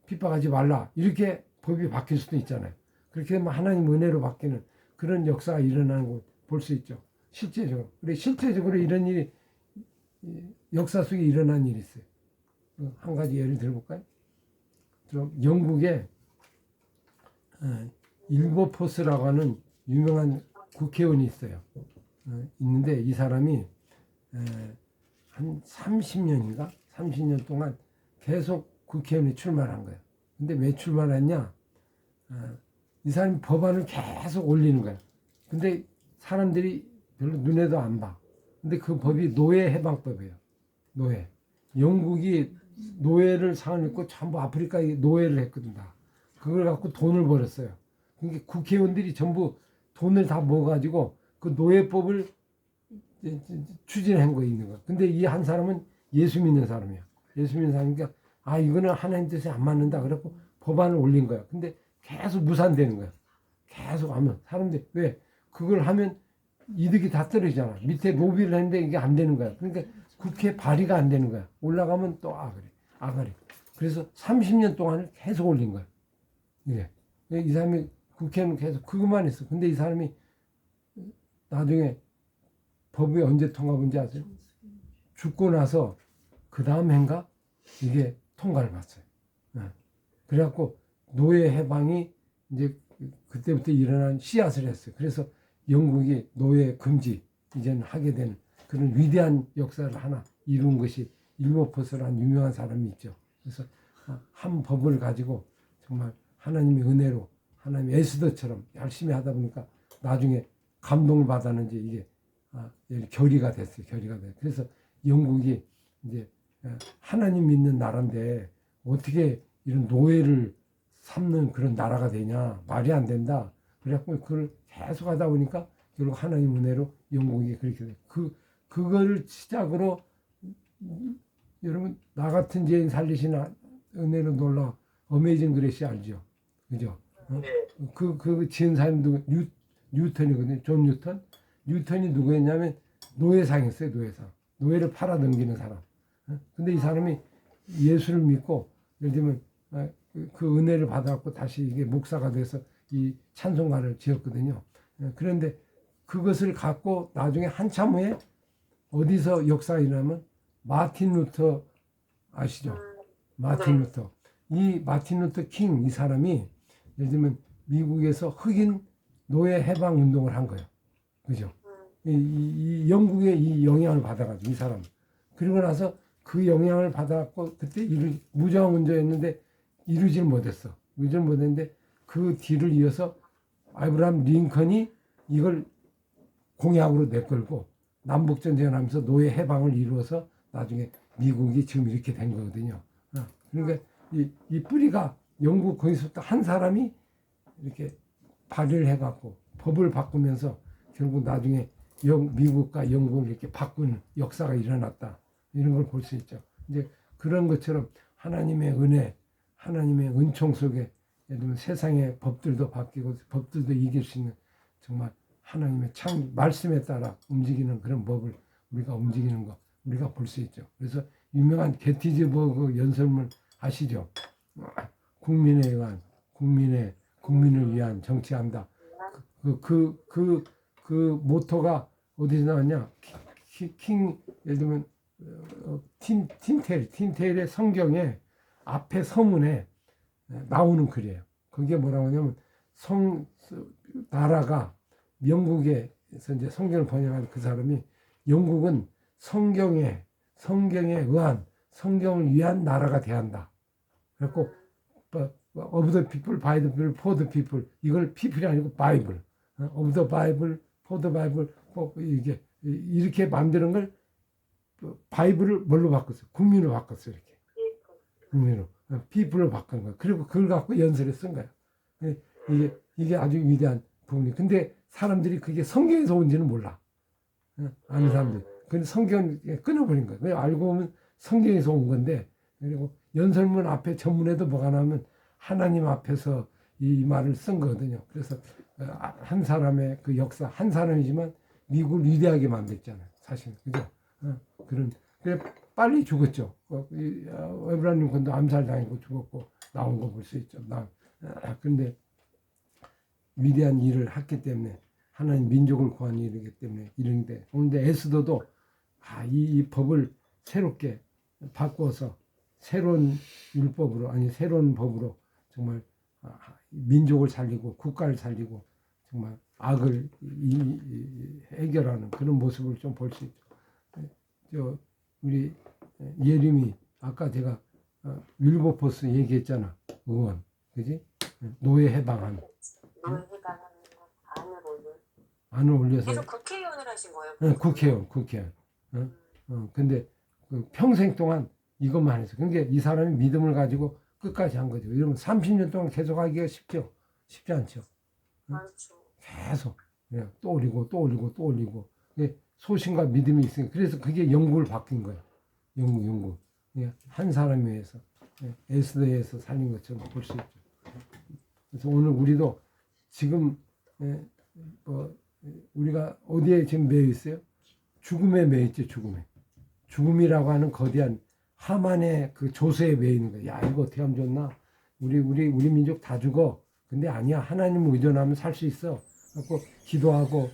핍박하지 말라. 이렇게 법이 바뀔 수도 있잖아요. 그렇게 되면 하나님 은혜로 바뀌는 그런 역사가 일어나는 걸 볼 수 있죠. 실제적으로. 그래 실제적으로 이런 일이 역사 속에 일어난 일이 있어요. 한 가지 예를 들어볼까요? 영국에 일버포스라고 하는 유명한 국회의원이 있어요. 있는데 이 사람이 한 30년인가? 30년 동안 계속 국회의원에 출마한 거예요. 근데 왜 출마했냐? 이 사람이 법안을 계속 올리는 거예요. 근데 사람들이 별로 눈에도 안 봐. 근데 그 법이 노예 해방법이에요. 노예. 영국이 노예를 상환했고 전부 아프리카에 노예를 했거든 다. 그걸 갖고 돈을 벌었어요. 그러니까 국회의원들이 전부 돈을 다 모아가지고 그 노예법을 추진한 거 있는 거야. 근데 이 한 사람은 예수 믿는 사람이야. 예수 믿는 사람이니까 이거는 하나님 뜻에 안 맞는다. 그래갖고 법안을 올린 거야. 근데 계속 무산되는 거야. 계속 하면 사람들이 왜 그걸 하면 이득이 다 떨어지잖아. 밑에 로비를 했는데 이게 안 되는 거야. 그러니까 국회 발의가 안 되는 거야. 올라가면 또 아가리. 그래서 30년 동안을 계속 올린 거야. 이게 이 사람이 국회는 계속 그것만 했어. 근데 이 사람이 나중에 법이 언제 통과본지 아세요? 죽고 나서 그 다음 해인가 이게 통과를 받았어요. 그래갖고 노예 해방이 이제 그때부터 일어난 씨앗을 했어요. 그래서 영국이 노예 금지 이제는 하게 되는 그런 위대한 역사를 하나 이룬 것이 일버포스라는 유명한 사람이 있죠. 그래서 한 법을 가지고 정말 하나님의 은혜로 하나님의 에스더처럼 열심히 하다 보니까 나중에 감동을 받았는지 이게 결의가 됐어요. 그래서 영국이 이제 하나님 믿는 나라인데 어떻게 이런 노예를 삼는 그런 나라가 되냐. 말이 안 된다. 그래갖고 그걸 계속 하다 보니까 결국 하나님 은혜로 영국이 그렇게 돼. 그걸 시작으로 여러분 나 같은 죄인 살리시나 은혜로 놀라 어메이징 그레이시 알죠? 그죠? 어? 네. 그 지은 사람이 누구? 뉴턴이거든요. 존 뉴턴. 뉴턴이 누구였냐면 노예상이었어요. 노예상. 노예를 팔아 넘기는 사람. 어? 근데 이 사람이 예수를 믿고 예를 들면 그 은혜를 받아갖고 다시 이게 목사가 돼서 이 찬송가를 지었거든요. 그런데 그것을 갖고 나중에 한참 후에 어디서 역사가 일어나면 마틴 루터 아시죠? 마틴 루터. 이 마틴 루터 킹 이 사람이 예를 들면 미국에서 흑인 노예 해방 운동을 한 거예요. 그죠? 이 영국의 이 영향을 받아가지고 이 사람. 그리고 나서 그 영향을 받아갖고 그때 무저항 운동했는데 이루질 못했어. 이루질 못했는데 그 뒤를 이어서 아브라함 링컨이 이걸 공약으로 내걸고 남북전쟁을 하면서 노예 해방을 이루어서 나중에 미국이 지금 이렇게 된 거거든요. 그러니까 이 뿌리가 영국 거기서부터 한 사람이 이렇게 발의를 해갖고 법을 바꾸면서 결국 나중에 미국과 영국을 이렇게 바꾸는 역사가 일어났다. 이런 걸 볼 수 있죠. 이제 그런 것처럼 하나님의 은혜, 하나님의 은총 속에 예를 들면 세상의 법들도 바뀌고 법들도 이길 수 있는 정말 하나님의 말씀에 따라 움직이는 그런 법을 우리가 움직이는 거 우리가 볼 수 있죠. 그래서 유명한 게티즈버그 연설문 아시죠? 국민에 의한 국민을 위한 정치한다. 그 모토가 어디서 나왔냐? 예를 들면 틴테일의 성경에 앞에 서문에 나오는 글이에요. 그게 뭐라고 하냐면 나라가 영국에서 이제 성경을 번역한 그 사람이 영국은 성경에 의한 성경을 위한 나라가 돼야 한다. 그래갖고 of the people, by the people, for the people 이걸 people이 아니고 바이블 of the Bible, for the Bible 이게 이렇게 만드는 걸 바이블을 뭘로 바꿨어요? 국민으로 바꿨어요. 이렇게 국민으로 people로 바꾼 거예요. 그리고 그걸 갖고 연설에 쓴 거예요. 이게 아주 위대한 부분이. 근데 사람들이 그게 성경에서 온지는 몰라. 아는 사람들. 근데 성경 끊어버린 거예요. 그냥 알고 보면 성경에서 온 건데, 그리고 연설문 앞에 전문에도 뭐가 나오면 하나님 앞에서 이 말을 쓴 거거든요. 그래서 한 사람의 그 역사, 한 사람이지만 미국을 위대하게 만들었잖아요. 사실. 그죠? 그래 빨리 죽었죠. 에브라임 링컨도 암살당하고 죽었고, 나온 거 볼 수 있죠. 근데 위대한 일을 했기 때문에, 하나님 민족을 구한 일이기 때문에 이런데, 그런데 에스더도 이 법을 새롭게 바꿔서 새로운 율법으로, 아니 새로운 법으로 정말 민족을 살리고 국가를 살리고 정말 악을 해결하는 그런 모습을 좀 볼 수 있죠. 우리 예림이 아까 제가 윌버포스 얘기했잖아. 의원, 그지? 노예 해방한. 노예 해방하는 거 안을 올려서. 계속 국회의원을 하신 거예요? 네, 국회의원. 근데 평생 동안 이것만 했어. 그러니까 이 사람이 믿음을 가지고 끝까지 한 거죠. 이러면 30년 동안 계속 하기가 쉽죠? 쉽지 않죠. 많죠. 계속 그냥 또 올리고 소신과 믿음이 있으니까. 그래서 그게 영국을 바뀐 거예요. 영국. 한 사람에 의해서 에스더에서 살린 것처럼 볼 수 있죠. 그래서 오늘 우리도 지금 우리가 어디에 지금 매여 있어요? 죽음에 매여 있죠. 죽음이라고 하는 거대한 하만의 그 조세에 매여 있는 거예요. 야, 이거 어떻게 하면 좋나? 우리 민족 다 죽어. 근데 아니야. 하나님을 의존하면 살 수 있어. 그래서 기도하고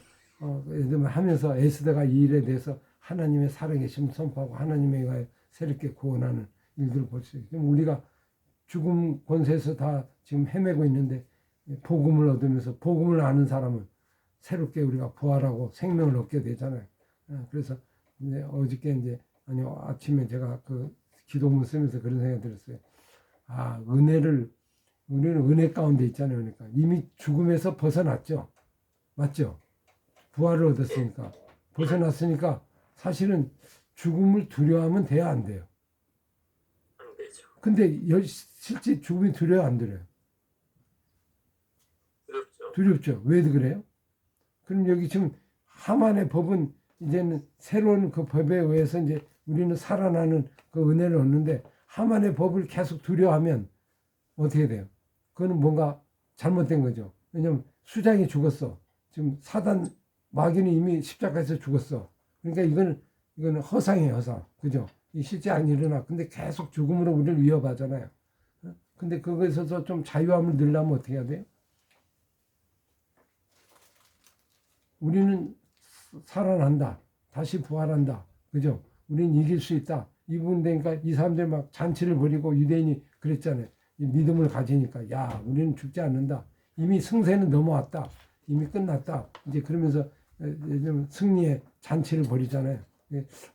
예를 들면 하면서 에스더가 이 일에 대해서 하나님의 살아계심 선포하고 하나님에 의하여 새롭게 구원하는 일들을 볼 수 있어요. 우리가 죽음 권세에서 다 지금 헤매고 있는데 복음을 얻으면서 복음을 아는 사람은 새롭게 우리가 부활하고 생명을 얻게 되잖아요. 그래서 어저께 아침에 제가 그 기도문 쓰면서 그런 생각이 들었어요. 우리는 은혜 가운데 있잖아요. 그러니까 이미 죽음에서 벗어났죠. 맞죠? 부활을 얻었으니까. 벗어났으니까 사실은 죽음을 두려워하면 돼야 안 돼요. 안 되죠. 근데 실제 죽음이 두려워 안 두려워요? 두렵죠. 두렵죠. 왜 그래요? 그럼 여기 지금 하만의 법은 이제는 새로운 그 법에 의해서 이제 우리는 살아나는 그 은혜를 얻는데 하만의 법을 계속 두려워하면 어떻게 돼요? 그거는 뭔가 잘못된 거죠. 왜냐면 수장이 죽었어. 지금 사단 마귀는 이미 십자가에서 죽었어. 그러니까 이거는 허상이에요, 허상. 그죠? 이 실제 안 일어나. 근데 계속 죽음으로 우리를 위협하잖아요. 어? 근데 그거에서 좀 자유함을 늘려면 어떻게 해야 돼요? 우리는 살아난다. 다시 부활한다. 그죠? 우리는 이길 수 있다. 이 부분 되니까 이 사람들 막 잔치를 벌이고 유대인이 그랬잖아요. 이 믿음을 가지니까 야, 우리는 죽지 않는다. 이미 승세는 넘어왔다. 이미 끝났다. 이제 그러면서 요즘 승리의 잔치를 벌이잖아요.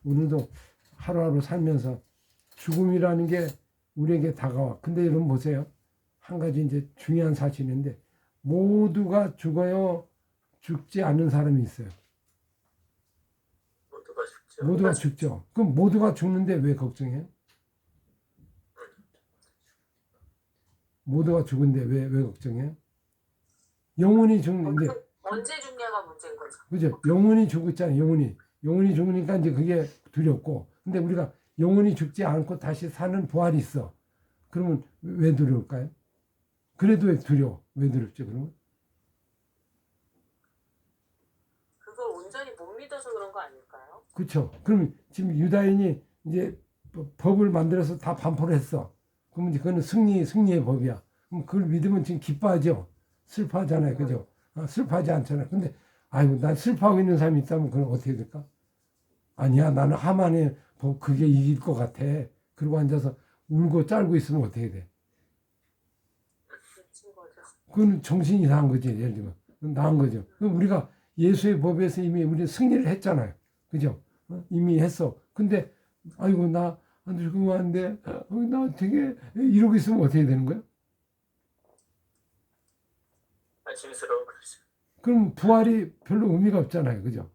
우리도 하루하루 살면서 죽음이라는 게 우리에게 다가와. 근데 여러분 보세요. 한 가지 이제 중요한 사실인데 모두가 죽어요. 죽지 않는 사람이 있어요. 모두가 죽죠. 모두가 죽죠. 그럼 모두가 죽는데 왜 걱정해요? 모두가 죽은데 왜 걱정해요? 영혼이 죽는데, 언제 죽냐가 문제인 거죠. 그죠? 영혼이 죽었잖아요. 영혼이 죽으니까 이제 그게 두렵고. 근데 우리가 영혼이 죽지 않고 다시 사는 부활이 있어. 그러면 왜 두려울까요? 그래도 왜 두려워? 왜 두렵죠, 그러면? 그걸 온전히 못 믿어서 그런 거 아닐까요? 그렇죠. 그럼 지금 유다인이 이제 법을 만들어서 다 반포를 했어. 그러면 이제 그거는 승리의 법이야. 그럼 그걸 믿으면 지금 기뻐하죠. 슬퍼하잖아요. 그죠? 슬퍼하지 않잖아요. 근데 아이고 난 슬퍼하고 있는 사람이 있다면 그건 어떻게 될까? 아니야, 나는 하만의 법 그게 이길 것 같아. 그리고 앉아서 울고 짤고 있으면 어떻게 돼? 미친 거죠. 그건 정신이 이상한 거지. 예를 들면 나은 거죠. 그럼 우리가 예수의 법에서 이미 우리 승리를 했잖아요. 그죠? 이미 했어. 근데 아이고 나 죽으면 안 돼. 나 되게 이러고 있으면 어떻게 되는 거야? 안심스러운 거죠. 그럼 부활이 별로 의미가 없잖아요. 그죠?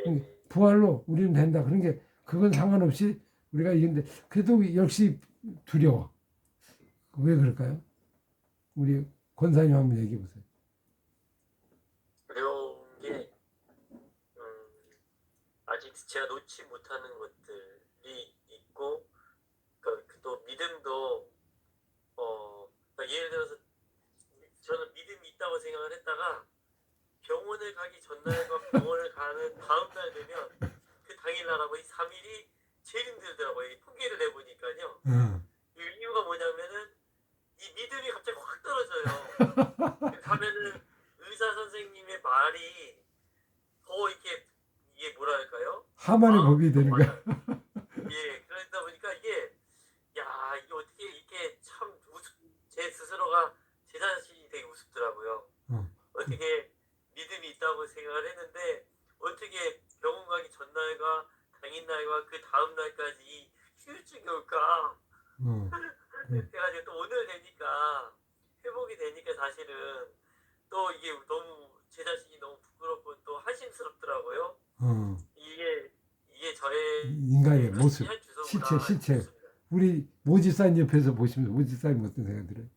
예. 부활로 우리는 된다. 그런 게 그건 상관없이 우리가 이긴데 그래도 역시 두려워. 왜 그럴까요? 우리 권사님 한번 얘기해 보세요. 두려운 게 아직 제가 놓지 못하는 것들이 있고 또 믿음도 그러니까 예를 들어서 저는 믿음이 있다고 생각을 했다가 병원을 가기 전날과 병원을 가는 다음 날 되면 그 당일날하고 이 3일이 제일 힘들더라고요. 이 통계를 내보니까요. 이 이유가 뭐냐면은 이 믿음이 갑자기 확 떨어져요. 가면은 의사 선생님의 말이 더 이게 뭐랄까요? 하만의 법이 되는 거야. 예, 그러다 보니까 이게 이게 어떻게 이렇게 참 제 스스로가 제 자신이 되게 우습더라고요. 어떻게 믿음이 있다고 생각을 했는데 어떻게 병원 가기 전날과 당일날과 그 다음 날까지 이 휴유증이 올까? 그래가지고 또 오늘 되니까 회복이 되니까 사실은 또 이게 너무 제 자신이 너무 부끄럽고 또 한심스럽더라고요. 이게 저의 인간의 모습, 한 주소구나 실체. 싶습니다. 우리 모집사님 옆에서 보시면 모집사님 어떤 생각 들어요?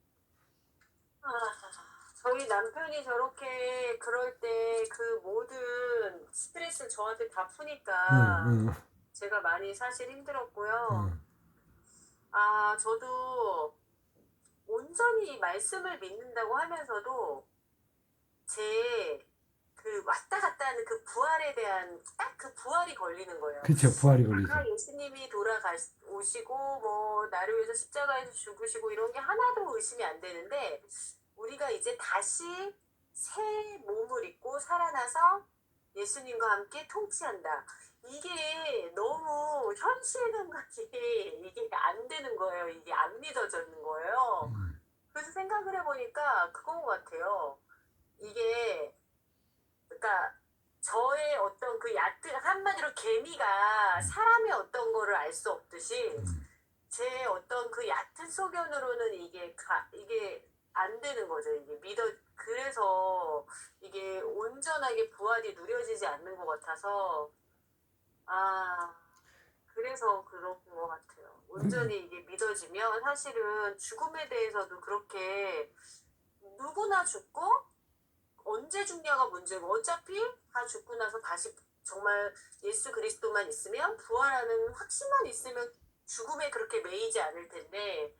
저희 남편이 저렇게 그럴 때 그 모든 스트레스를 저한테 다 푸니까 제가 많이 사실 힘들었고요. 저도 온전히 말씀을 믿는다고 하면서도 제 그 왔다 갔다 하는 그 부활에 대한 딱 그 부활이 걸리는 거예요. 그렇죠. 부활이 걸리죠. 예수님이 돌아오시고 뭐 나를 위해서 십자가에서 죽으시고 이런 게 하나도 의심이 안 되는데 우리가 이제 다시 새 몸을 입고 살아나서 예수님과 함께 통치한다. 이게 너무 현실 감각이 이게 안 되는 거예요. 이게 안 믿어지는 거예요. 그래서 생각을 해보니까 그건 것 같아요. 이게 그러니까 저의 어떤 그 얕은 한마디로 개미가 사람의 어떤 거를 알 수 없듯이 제 어떤 그 얕은 소견으로는 이게 안 되는 거죠. 이게 그래서 이게 온전하게 부활이 누려지지 않는 것 같아서 그래서 그런 것 같아요. 온전히 이게 믿어지면 사실은 죽음에 대해서도 그렇게 누구나 죽고 언제 죽냐가 문제고 어차피 다 죽고 나서 다시 정말 예수 그리스도만 있으면 부활하는 확신만 있으면 죽음에 그렇게 매이지 않을 텐데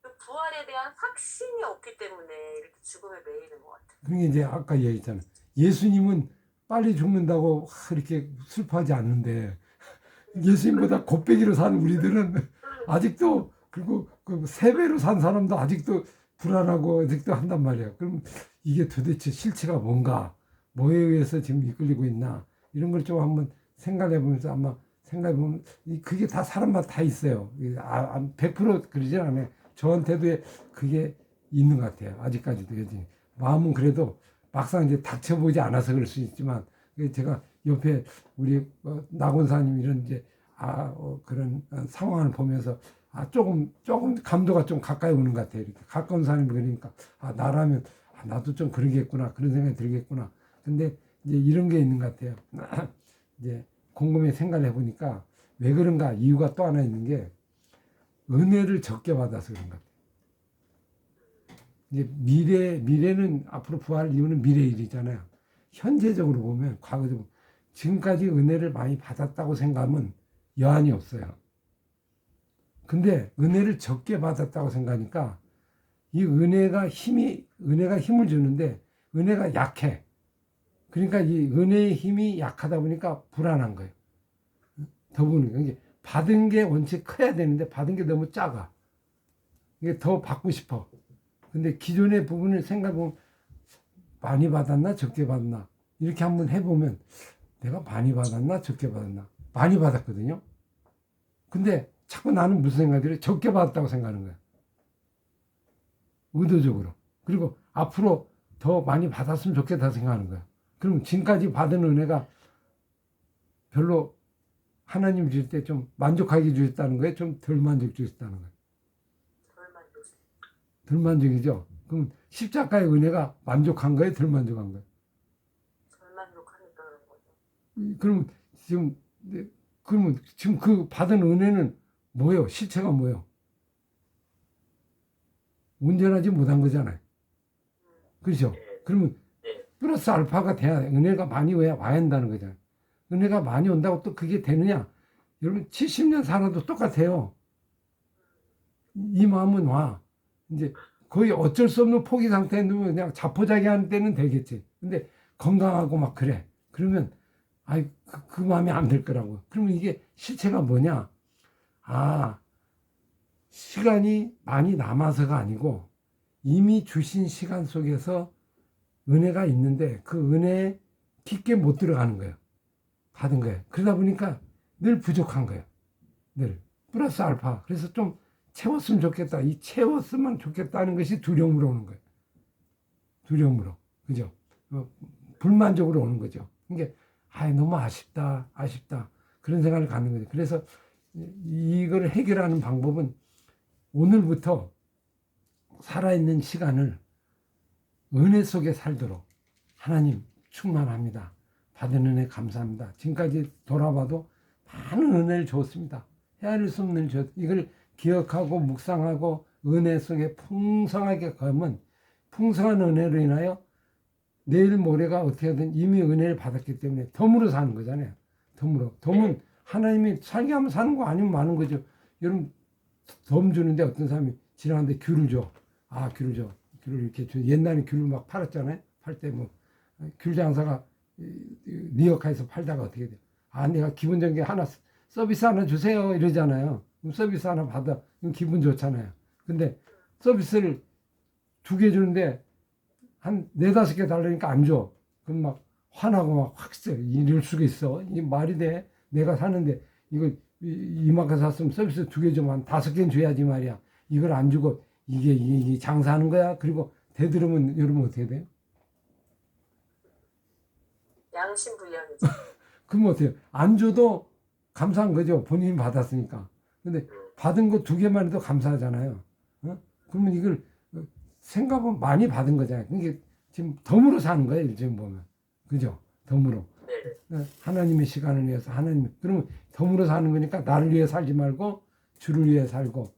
그 부활에 대한 확신이 없기 때문에 이렇게 죽음에 매이는 것 같아요. 그게 이제 아까 얘기했잖아. 예수님은 빨리 죽는다고 이렇게 슬퍼하지 않는데 예수님보다 곱배기로 산 우리들은 아직도 그리고 그 3배로 산 사람도 아직도 불안하고 아직도 한단 말이야. 그럼 이게 도대체 실체가 뭔가, 뭐에 의해서 지금 이끌리고 있나 이런 걸 좀 한번 생각해 보면서 아마 생각해 보면 그게 다 사람마다 다 있어요. 100% 그러진 않아요. 저한테도 그게 있는 것 같아요. 아직까지도. 그지? 마음은 그래도 막상 이제 닥쳐보지 않아서 그럴 수 있지만 제가 옆에 우리 낙원사님 이런 이제 그런 상황을 보면서 조금 감도가 좀 가까이 오는 것 같아요. 이렇게 가까운 사람이 그러니까 나라면 나도 좀 그러겠구나 그런 생각이 들겠구나. 근데 이제 이런 게 있는 것 같아요. 이제 곰곰이 생각을 해보니까 왜 그런가 이유가 또 하나 있는 게 은혜를 적게 받아서 그런 것 같아요. 이제 미래는 앞으로 부활 이유는 미래 일이잖아요. 현재적으로 보면 과거적으로 지금까지 은혜를 많이 받았다고 생각하면 여한이 없어요. 근데 은혜를 적게 받았다고 생각하니까 이 은혜가 힘을 주는데 은혜가 약해. 그러니까 이 은혜의 힘이 약하다 보니까 불안한 거예요. 더보니까 이게 받은 게 원체 커야 되는데 받은 게 너무 작아. 이게 더 받고 싶어. 근데 기존의 부분을 생각해보면 많이 받았나 적게 받았나 이렇게 한번 해보면 내가 많이 받았나 적게 받았나 많이 받았거든요. 근데 자꾸 나는 무슨 생각이 들어요? 적게 받았다고 생각하는 거야. 의도적으로. 그리고 앞으로 더 많이 받았으면 좋겠다 생각하는 거야. 그럼 지금까지 받은 은혜가 별로 하나님 주실 때 좀 만족하게 주셨다는 거예요? 좀 덜 만족 주셨다는 거예요? 덜 만족이죠? 그럼 십자가의 은혜가 만족한 거예요? 덜 만족한 거예요? 덜 만족하니까 그런 거죠. 그러면 지금 그 받은 은혜는 뭐예요? 실체가 뭐예요? 온전하지 못한 거잖아요. 그렇죠? 그러면 플러스 알파가 돼야 돼. 은혜가 많이 와야 한다는 거잖아요. 은혜가 많이 온다고 또 그게 되느냐? 여러분 70년 살아도 똑같아요. 이 마음은 와. 이제 거의 어쩔 수 없는 포기 상태에 누면 그냥 자포자기하는 때는 되겠지. 근데 건강하고 막 그래. 그러면 그 마음이 안 들 거라고. 그러면 이게 실체가 뭐냐? 시간이 많이 남아서가 아니고 이미 주신 시간 속에서 은혜가 있는데 그 은혜에 깊게 못 들어가는 거예요. 받은 거예요. 그러다 보니까 늘 부족한 거예요. 늘. 플러스 알파. 그래서 좀 채웠으면 좋겠다. 이 채웠으면 좋겠다는 것이 두려움으로 오는 거예요. 두려움으로. 그죠? 불만족으로 오는 거죠. 그러니까 너무 아쉽다. 그런 생각을 갖는 거죠. 그래서 이걸 해결하는 방법은 오늘부터 살아있는 시간을 은혜 속에 살도록 하나님 충만합니다. 받은 은혜 감사합니다. 지금까지 돌아봐도 많은 은혜를 줬습니다. 헤아릴 수 없는 이걸 기억하고 묵상하고 은혜 속에 풍성하게 가면 풍성한 은혜로 인하여 내일 모레가 어떻게든 이미 은혜를 받았기 때문에 덤으로 사는 거잖아요. 덤은 하나님이 살게 하면 사는 거 아니면 마는 거죠. 여러분 덤 주는데 어떤 사람이 지나가는데 귤을 줘. 귤을 줘. 귤을 이렇게 줘. 옛날에 귤을 막 팔았잖아요. 팔 때 귤 장사가 리어카에서 팔다가 어떻게 돼? 내가 기본적인 게 하나 서비스 하나 주세요 이러잖아요. 그럼 서비스 하나 받아. 그럼 기분 좋잖아요. 근데 서비스를 2개 주는데 한 4-5개 달라니까 안 줘. 그럼 막 화나고 막 확 써. 이럴 수가 있어. 이 말이 돼. 내가 사는데 이거 이만큼 샀으면 서비스 2개 주면 한 5개는 줘야지 말이야. 이걸 안 주고 이게 장사하는 거야. 그리고 되들으면 여러분 어떻게 돼요? 양심불량이죠. 그럼 어때요? 안 줘도 감사한 거죠. 본인이 받았으니까. 근데 받은 거 2개만 해도 감사하잖아요. 그러면 이걸 생각은 많이 받은 거잖아요. 그게 지금 덤으로 사는 거예요. 지금 보면. 그죠? 덤으로. 하나님의 시간을 위해서 하나님. 그러면 덤으로 사는 거니까 나를 위해 살지 말고 주를 위해 살고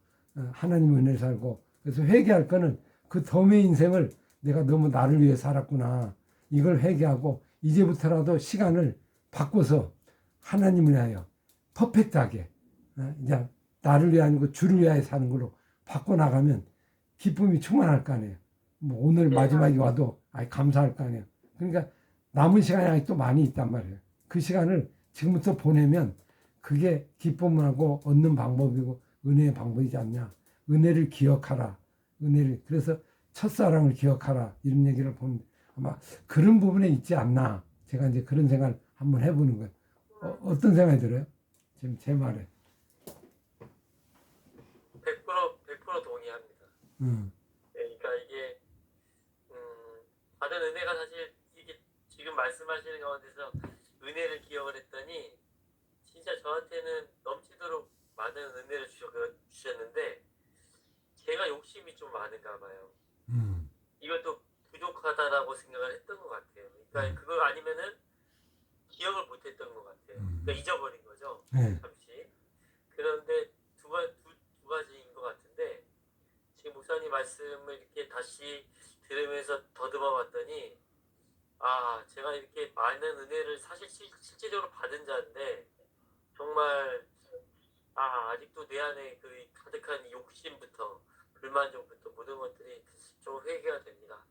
하나님의 은혜를 살고. 그래서 회개할 거는 그 덤의 인생을 내가 너무 나를 위해 살았구나. 이걸 회개하고 이제부터라도 시간을 바꿔서 하나님을 위하여 퍼펙트하게 이제 나를 위해 아니고 주를 위하여 사는 걸로 바꿔나가면 기쁨이 충만할 거 아니에요. 뭐 오늘 마지막에 와도 감사할 거 아니에요. 그러니까 남은 시간이 아직도 많이 있단 말이에요. 그 시간을 지금부터 보내면 그게 기쁨하고 얻는 방법이고 은혜의 방법이지 않냐. 은혜를 기억하라. 은혜를. 그래서 첫사랑을 기억하라. 이런 얘기를 보면 아마 그런 부분에 있지 않나. 제가 이제 그런 생각을 한번 해보는 거예요. 어떤 생각이 들어요? 지금 제 말에. 100% 동의합니다. 그러니까 이게 받은 은혜가 사실 이게 지금 말씀하시는 가운데서 은혜를 기억을 했더니 진짜 저한테는 넘치도록 많은 은혜를 주셨는데 제가 욕심이 좀 많은가 봐요. 이것도 부족하다라고 생각을 했던 것 같아요. 그러니까 그거 아니면은 기억을 못했던 것 같아요. 그러니까 잊어버린 거죠. 네. 잠시. 그런데 두 가지인 것 같은데 지금 목사님 말씀을 이렇게 다시 들으면서 더듬어 봤더니 제가 이렇게 많은 은혜를 사실 실제적으로 받은 자인데 정말 아직도 내 안에 그 가득한 욕심부터 불만족부터 모든 것들이 좀 회개가 됩니다.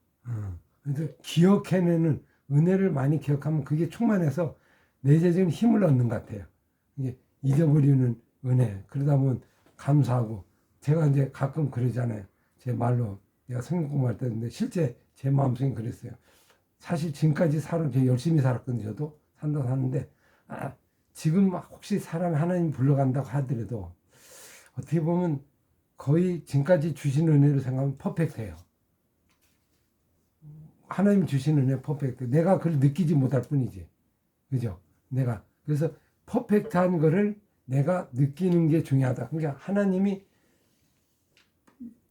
그래서 기억해내는 은혜를 많이 기억하면 그게 충만해서 내재적인 힘을 얻는 것 같아요. 이게 잊어버리는 은혜. 그러다 보면 감사하고 제가 이제 가끔 그러잖아요. 제 말로 내가 성경 공부할 때인데 실제 제 마음속에 그랬어요. 사실 지금까지 제가 열심히 살았거든요. 저도 사는데 지금 혹시 사람이 하나님 불러간다고 하더라도 어떻게 보면 거의 지금까지 주신 은혜로 생각하면 퍼펙트해요. 하나님 주신 은혜 퍼펙트. 내가 그걸 느끼지 못할 뿐이지. 그죠? 그래서 퍼펙트한 거를 내가 느끼는 게 중요하다. 그러니까 하나님이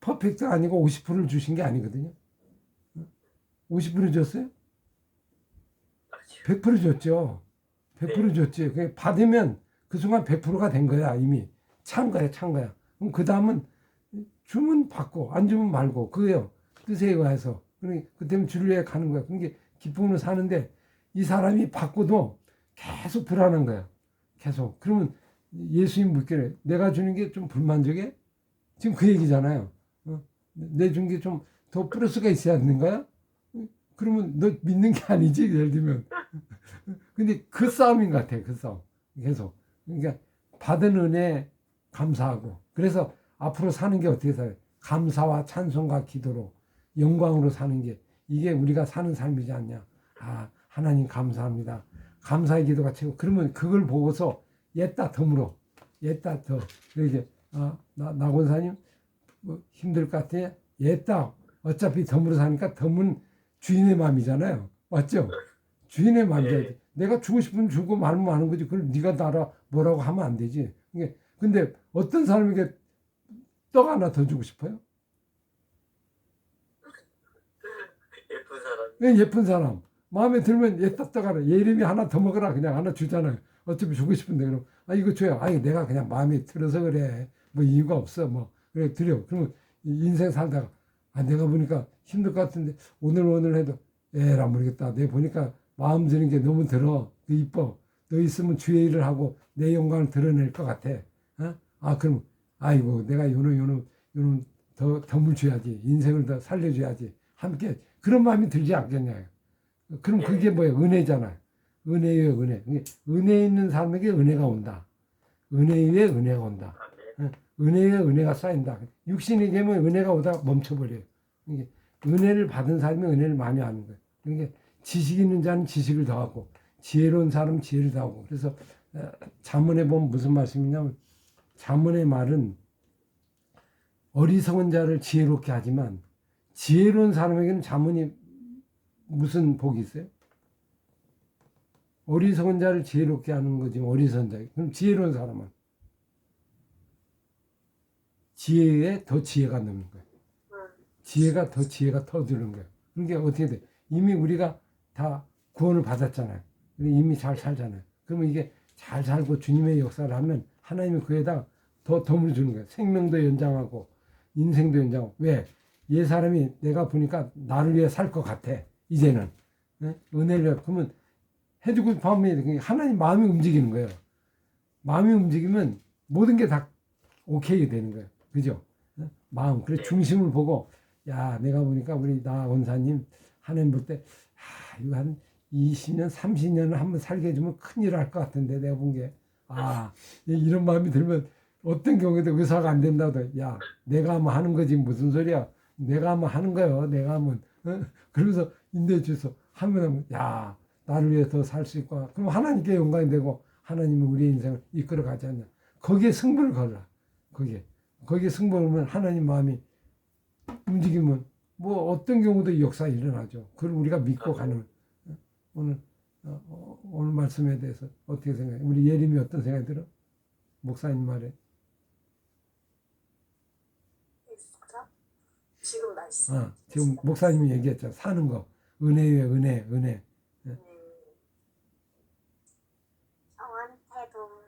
퍼펙트 아니고 50%를 주신 게 아니거든요. 50% 줬어요? 100% 줬죠. 100% 줬지. 그게 받으면 그 순간 100%가 된 거야. 이미 찬 거야. 그럼 그 다음은 주면 받고 안 주면 말고 그거예요. 뜻에 의해서. 그 때문에 주를 위해 가는 거야. 그게 기쁨으로 사는데 이 사람이 받고도 계속 불안한 거야. 계속. 그러면 예수님 묻기를 내가 주는 게 좀 불만족해? 지금 그 얘기잖아요. 내 준 게 좀 더 플러스가 있어야 하는 거야? 그러면 너 믿는 게 아니지, 예를 들면. 근데 그 싸움인 것 같아, 그 싸움. 계속. 그러니까 받은 은혜 감사하고. 그래서 앞으로 사는 게 어떻게 살아요? 감사와 찬송과 기도로 영광으로 사는 게 이게 우리가 사는 삶이지 않냐. 하나님 감사합니다. 감사의 기도가 최고. 그러면 그걸 보고서 옛다 덤으로 옛다 더 이렇게 나곤사님 뭐 힘들 것 같아. 옛다 어차피 덤으로 사니까 덤은 주인의 마음이잖아요. 맞죠? 주인의 마음이지. 내가 주고 싶으면 주고 말면 마는 거지. 그걸 네가 나라 뭐라고 하면 안 되지. 근데 어떤 사람에게 떡 하나 더 주고 싶어요? 예쁜 사람. 마음에 들면 얘 떡 하나. 얘 이름이 하나 더 먹어라. 그냥 하나 주잖아요. 어차피 주고 싶은데 그럼 이거 줘요. 내가 그냥 마음에 들어서 그래. 뭐 이유가 없어. 뭐 그래 드려. 그러면 인생 살다가 내가 보니까 힘들 것 같은데 오늘 해도 에라 모르겠다. 내가 보니까 마음 드는 게 너무 들어. 이뻐. 너 있으면 주의 일을 하고 내 영광을 드러낼 것 같아. 그럼 아이고 내가 요놈 덤을 줘야지. 인생을 더 살려줘야지. 함께 그런 마음이 들지 않겠냐. 그럼 그게 뭐예요? 은혜잖아요. 은혜예요, 은혜. 은혜 있는 사람에게 은혜가 온다. 은혜 위에 은혜가 온다. 은혜 위에 은혜가 쌓인다. 육신이 되면 은혜가 오다 멈춰버려요. 은혜를 받은 사람이 은혜를 많이 하는 거예요. 그러니까 지식 있는 자는 지식을 더하고 지혜로운 사람은 지혜를 더하고. 그래서 잠언에 보면 무슨 말씀이냐면 잠언의 말은 어리석은 자를 지혜롭게 하지만 지혜로운 사람에게는 잠언이 무슨 복이 있어요? 어리석은 자를 지혜롭게 하는 거지. 어리석은 자. 그럼 지혜로운 사람은 지혜에 더 지혜가 넘는 거예요. 지혜가 더 드는 거예요. 그러니까 어떻게 돼? 이미 우리가 다 구원을 받았잖아요. 이미 잘 살잖아요. 그러면 이게 잘 살고 주님의 역사를 하면 하나님이 그에다 더 덤을 주는 거예요. 생명도 연장하고 인생도 연장하고. 왜? 얘 사람이 내가 보니까 나를 위해 살 것 같아. 이제는. 은혜를 그러면 해주고 하면 하나님 마음이 움직이는 거예요. 마음이 움직이면 모든 게 다 오케이 되는 거예요. 그죠? 마음. 그래 중심을 보고 야 내가 보니까 우리 나 원사님 하나님 볼 때 이거 한 20년 30년을 한번 살게 해주면 큰일 할 것 같은데 내가 본 게 이런 마음이 들면 어떤 경우에도 의사가 안 된다고 야 내가 하면 하는 거지 무슨 소리야 내가 하면 하는 거예요 내가 하면 그러면서 인도해 주소 하면 야 나를 위해 더 살 수 있고 그럼 하나님께 영광이 되고 하나님은 우리의 인생을 이끌어 가지 않냐 거기에 승부를 걸라 거기에 승부를 하면 하나님 마음이 움직이면 뭐 어떤 경우도 역사 일어나죠 그걸 우리가 믿고 가는 오늘 말씀에 대해서 어떻게 생각해 우리 예림이 어떤 생각이 들어 목사님 말에 지금 말씀. 지금 목사님이 얘기했잖아. 사는 거. 은혜 위에 은혜. 저한테도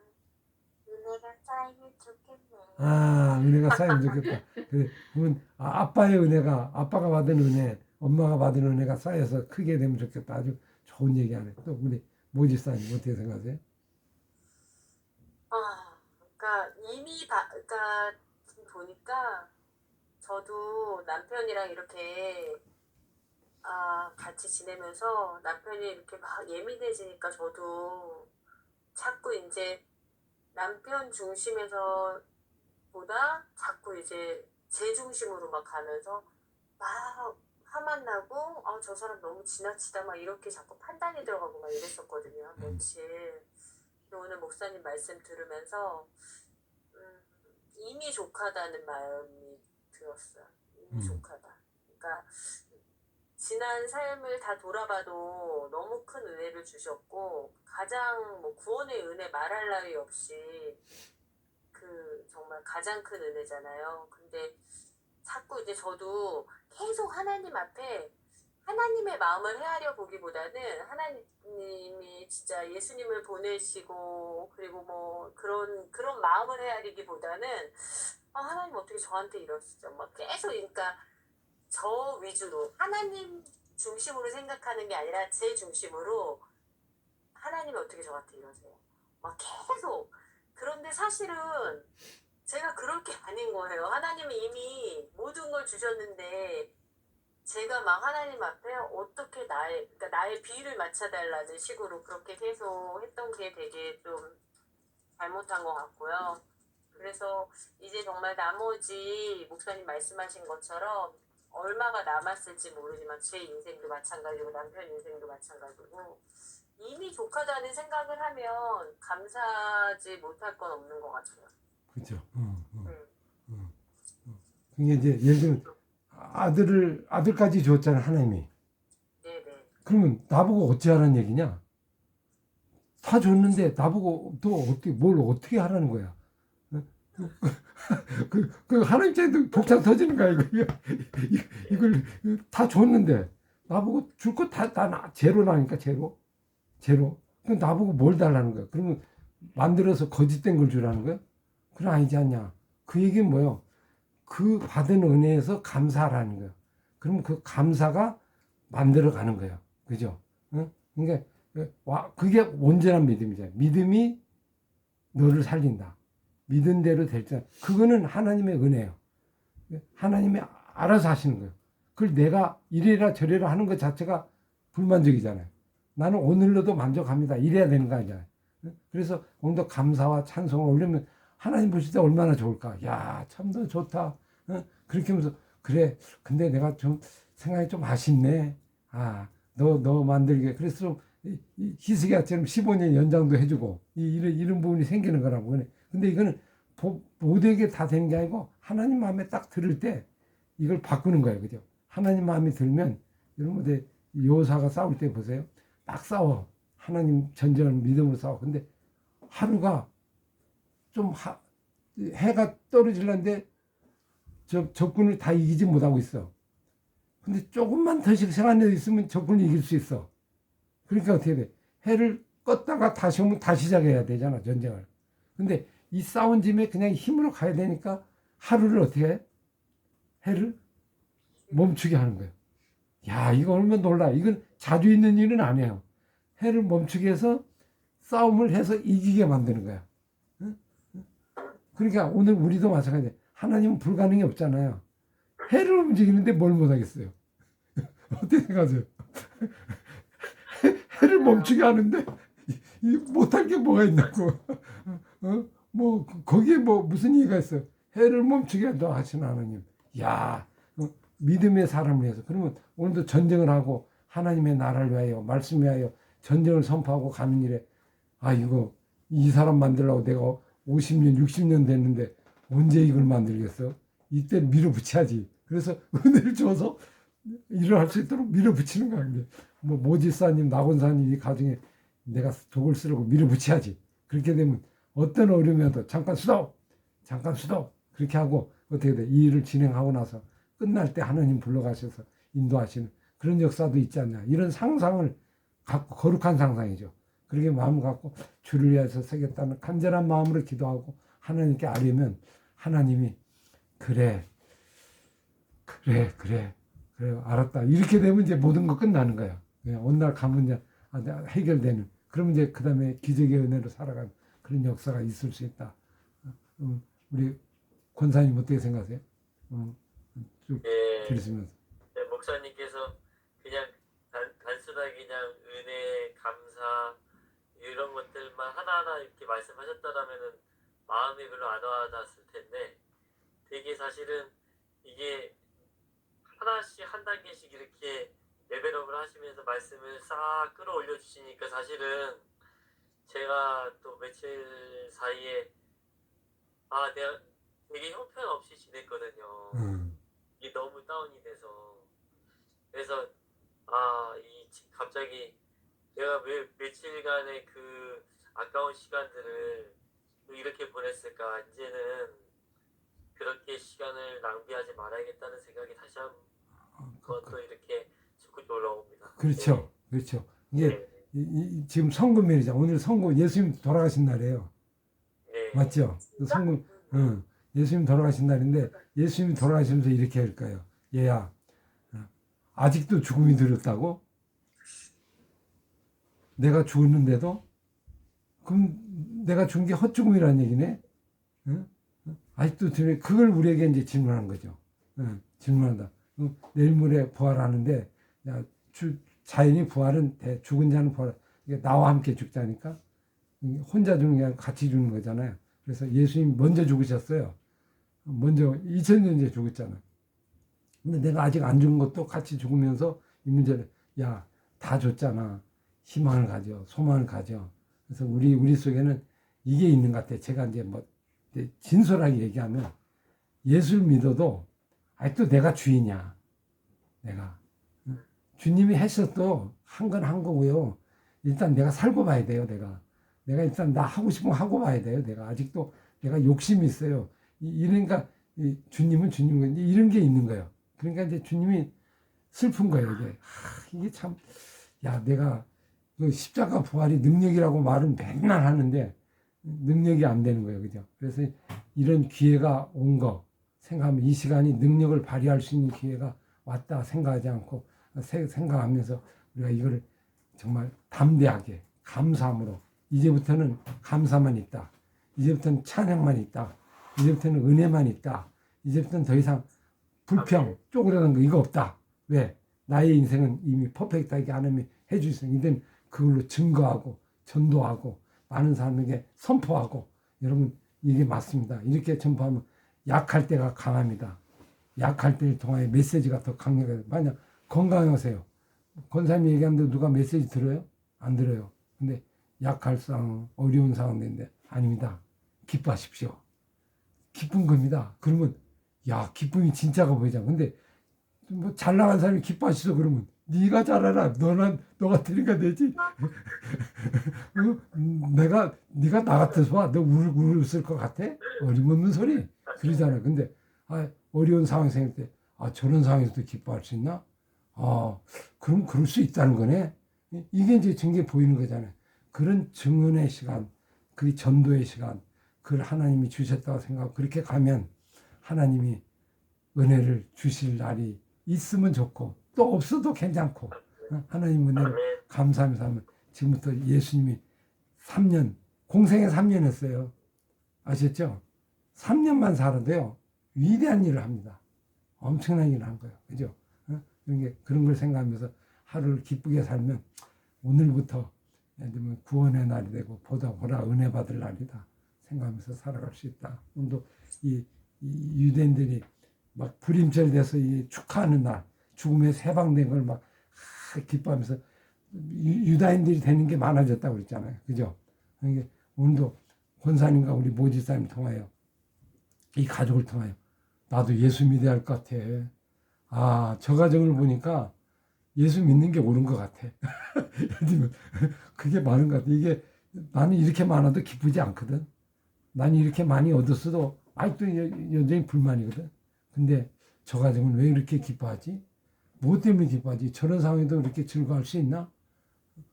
은혜가 쌓이면 좋겠네. 은혜가 쌓이면 좋겠다. 그래. 그러면 아빠의 은혜가, 아빠가 받은 은혜, 엄마가 받은 은혜가 쌓여서 크게 되면 좋겠다. 아주 좋은 얘기 하네. 또 우리 모지사님 어떻게 생각하세요? 그러니까 그러니까 보니까 저도 남편이랑 이렇게 같이 지내면서 남편이 이렇게 막 예민해지니까 저도 자꾸 이제 남편 중심에서 보다 자꾸 이제 제 중심으로 막 가면서 막 화만 나고 저 사람 너무 지나치다 막 이렇게 자꾸 판단이 들어가고 막 이랬었거든요. 며칠. 오늘 목사님 말씀 들으면서 이미 족하다는 마음이 들었어요. 이미 족하다. 그러니까 지난 삶을 다 돌아봐도 너무 큰 은혜를 주셨고 가장 뭐 구원의 은혜 말할 나위 없이 그 정말 가장 큰 은혜잖아요. 근데 자꾸 이제 저도 계속 하나님 앞에 하나님의 마음을 헤아려 보기보다는 하나님이 진짜 예수님을 보내시고 그리고 뭐 그런 마음을 헤아리기보다는 하나님 어떻게 저한테 이러시죠? 막 계속 그러니까 저 위주로 하나님 중심으로 생각하는 게 아니라 제 중심으로 하나님이 어떻게 저한테 이러세요? 막 계속 그런데 사실은 제가 그럴 게 아닌 거예요. 하나님은 이미 모든 걸 주셨는데 제가 막 하나님 앞에 어떻게 그러니까 나의 비위를 맞춰달라는 식으로 그렇게 계속 했던 게 되게 좀 잘못한 것 같고요. 그래서 이제 정말 나머지 목사님 말씀하신 것처럼 얼마가 남았을지 모르지만 제 인생도 마찬가지고 남편 인생도 마찬가지고 이미 족하다는 생각을 하면 감사하지 못할 건 없는 것 같아요. 그렇죠. 그게 이제 예를 들면 아들까지 줬잖아 하나님이. 네네. 그러면 나보고 어찌하라는 얘기냐? 다 줬는데 나보고 또 뭘 어떻게 하라는 거야? 그 하나님께도 복장 터지는 거야 이걸 다 줬는데 나보고 줄 거 다 제로 나니까 제로. 그럼 나보고 뭘 달라는 거야? 그러면 만들어서 거짓된 걸 주라는 거야? 그건 아니지 않냐? 그 얘기는 뭐예요? 그 받은 은혜에서 감사하라는 거예요. 그러면 그 감사가 만들어가는 거예요. 그죠? 응? 그러니까 그게 온전한 믿음이죠. 믿음이 너를 살린다. 믿은 대로 될 줄. 그거는 하나님의 은혜예요. 하나님이 알아서 하시는 거예요. 그걸 내가 이래라 저래라 하는 것 자체가 불만족이잖아요. 나는 오늘로도 만족합니다. 이래야 되는 거 아니야. 그래서 오늘도 감사와 찬송을 올리면 하나님 보실 때 얼마나 좋을까. 야, 참 너 좋다. 그렇게 하면서 그래. 근데 내가 좀 생각이 좀 아쉽네. 너 만들게. 그래서 좀 희석이처럼 15년 연장도 해주고 이런 부분이 생기는 거라고. 근데 이거는 모두에게 다 되는 게 아니고 하나님 마음에 딱 들을 때 이걸 바꾸는 거예요. 그죠? 하나님 마음에 들면 여러분 요사가 싸울 때 보세요. 딱 싸워. 하나님 전쟁을 믿음으로 싸워. 근데 하루가 좀 해가 떨어지려는데 적군을 다 이기지 못하고 있어. 근데 조금만 더 시간이 있으면 적군을 이길 수 있어. 그러니까 어떻게 돼? 해를 껐다가 다시 오면 다시 시작해야 되잖아, 전쟁을. 근데 이 싸운 짐에 그냥 힘으로 가야 되니까 하루를 어떻게 해? 해를 멈추게 하는 거예요. 야, 이거 얼마나 놀라. 이건 자주 있는 일은 아니에요. 해를 멈추게 해서 싸움을 해서 이기게 만드는 거야. 응? 그러니까 오늘 우리도 마찬가지예요. 하나님은 불가능이 없잖아요. 해를 움직이는데 뭘 못하겠어요. 어떻게 생각하세요? 해를 멈추게 하는데 못할 게 뭐가 있냐고. 뭐 거기에 뭐 무슨 이유가 있어요? 해를 멈추게 한다 하시는 하나님. 야, 믿음의 사람을 위해서. 그러면 오늘도 전쟁을 하고 하나님의 나라를 위하여 말씀 위하여 전쟁을 선포하고 가는 일에 아 이거 이 사람 만들려고 내가 50년 60년 됐는데 언제 이걸 만들겠어? 이때 밀어붙여야지. 그래서 은혜를 줘서 일을 할 수 있도록 밀어붙이는 거야. 근데 뭐 모지사님, 나곤사님 이 가정에 내가 독을 쓰려고 밀어붙여야지. 그렇게 되면 어떤 어려움이라도 잠깐 수도 그렇게 하고 어떻게 돼? 이 일을 진행하고 나서 끝날 때 하나님 불러가셔서 인도하시는 그런 역사도 있지 않냐. 이런 상상을 갖고 거룩한 상상이죠. 그렇게 마음 갖고 주를 위해서 새겼다는 간절한 마음으로 기도하고 하나님께 아뢰면 하나님이 그래 알았다. 이렇게 되면 이제 모든 거 끝나는 거예요. 어느 날 가면 이제 해결되는. 그러면 이제 그 다음에 기적의 은혜로 살아가는 그런 역사가 있을 수 있다. 우리 권사님 어떻게 생각하세요? 쭉 예, 들으시면서. 네, 목사님께서 그냥 단순하게 그냥 은혜, 감사 이런 것들만 하나하나 이렇게 말씀하셨다라면은 마음이 별로 안 와닿았을 텐데 되게 사실은 이게 하나씩 한 단계씩 이렇게 레벨업을 하시면서 말씀을 싹 끌어올려 주시니까 사실은 제가 또 며칠 사이에 내가 되게 형편없이 지냈거든요. 이게 너무 다운이 돼서 그래서 갑자기 내가 왜 며칠간의 그 아까운 시간들을 이렇게 보냈을까. 이제는 그렇게 시간을 낭비하지 말아야겠다는 생각이 다시 한 번 또 이렇게 자꾸 올라옵니다. 그렇죠. 그렇죠. 이게 지금 성금일이죠. 오늘 성금 예수님 돌아가신 날이에요. 맞죠? 성금, 예수님 돌아가신 날인데 예수님 돌아가시면서 이렇게 할 거예요. 얘야, 아직도 죽음이 두렵다고? 내가 죽었는데도? 그럼 내가 죽은 게 헛죽음이라는 얘기네? 아직도 두렵, 그걸 우리에게 이제 질문하는 거죠. 질문한다. 내일 모레 부활하는데, 자연히 부활은 죽은 자는 부활, 나와 함께 죽자니까 혼자 죽는 게 아니라 같이 죽는 거잖아요. 그래서 예수님 먼저 죽으셨어요. 먼저 2000년 전에 죽었잖아요. 근데 내가 아직 안 죽은 것도 같이 죽으면서 이 문제를 다 줬잖아. 희망을 가져, 소망을 가져. 그래서 우리 속에는 이게 있는 것 같아요. 제가 이제 진솔하게 얘기하면 예수를 믿어도 아직도 내가 주인이야. 내가. 주님이 하셔도 한 건 한 거고요. 일단 내가 살고 봐야 돼요. 내가 일단 나 하고 싶으면 하고 봐야 돼요. 내가 아직도 내가 욕심이 있어요. 이러니까 주님은 주님인 이런 게 있는 거예요. 그러니까 이제 주님이 슬픈 거예요. 이게 참, 내가 그 십자가 부활이 능력이라고 말은 맨날 하는데 능력이 안 되는 거예요. 그죠? 그래서 이런 기회가 온 거 생각하면 이 시간이 능력을 발휘할 수 있는 기회가 왔다 생각하지 않고 생각하면서 우리가 이거를 정말 담대하게 감사함으로 이제부터는 감사만 있다. 이제부터는 찬양만 있다. 이제부터는 은혜만 있다. 이제부터는 더 이상 불평, 쪼그라든 거 이거 없다. 왜? 나의 인생은 이미 퍼펙트하게 하나님이 해주셨으니 이제는 그걸로 증거하고 전도하고 많은 사람에게 선포하고 여러분 이게 맞습니다. 이렇게 전포하면 약할 때가 강합니다. 약할 때를 통하여 메시지가 더 강력해요. 만약 건강하세요. 권사님이 얘기하는데 누가 메시지 들어요? 안 들어요. 근데 약할 상황, 어려운 상황인데 아닙니다. 기뻐하십시오. 기쁜 겁니다. 그러면 기쁨이 진짜가 보이잖아. 근데 뭐 잘 나간 사람이 기뻐하시죠. 그러면 네가 잘해라. 너 같으니까 되지. 네가 나 같아서 봐. 너 웃을 것 같아? 어림없는 소리. 그러잖아. 근데 어려운 상황이 생길 때 저런 상황에서도 기뻐할 수 있나? 그럼 그럴 수 있다는 거네. 이게 이제 증거에 보이는 거잖아요. 그런 증언의 시간, 그 전도의 시간, 그걸 하나님이 주셨다고 생각하고 그렇게 가면 하나님이 은혜를 주실 날이 있으면 좋고 또 없어도 괜찮고 하나님 은혜를 아멘. 감사하면서 하면 지금부터 예수님이 3년 공생에 3년 했어요. 아셨죠? 3년만 살아도요 위대한 일을 합니다. 엄청난 일을 한 거예요. 그죠? 그런 걸 생각하면서 하루를 기쁘게 살면 오늘부터 예를 들면 구원의 날이 되고 보다 은혜 받을 날이다 생각하면서 살아갈 수 있다. 오늘도 이 유대인들이 막 불임절 돼서 이 축하하는 날 죽음에 해방된 걸 막 기뻐하면서 유다인들이 되는 게 많아졌다고 그랬잖아요. 그죠? 그러니까 오늘도 권사님과 우리 모집사님 통하여 이 가족을 통하여 나도 예수 믿어야 할 것 같아. 아, 저 가정을 보니까 예수 믿는 게 옳은 것 같아. 그게 많은 것 같아. 이게 나는 이렇게 많아도 기쁘지 않거든. 나는 이렇게 많이 얻었어도 아직도 여전히 불만이거든. 근데 저 가정은 왜 이렇게 기뻐하지? 무엇 때문에 기뻐하지? 저런 상황에도 이렇게 즐거워할 수 있나?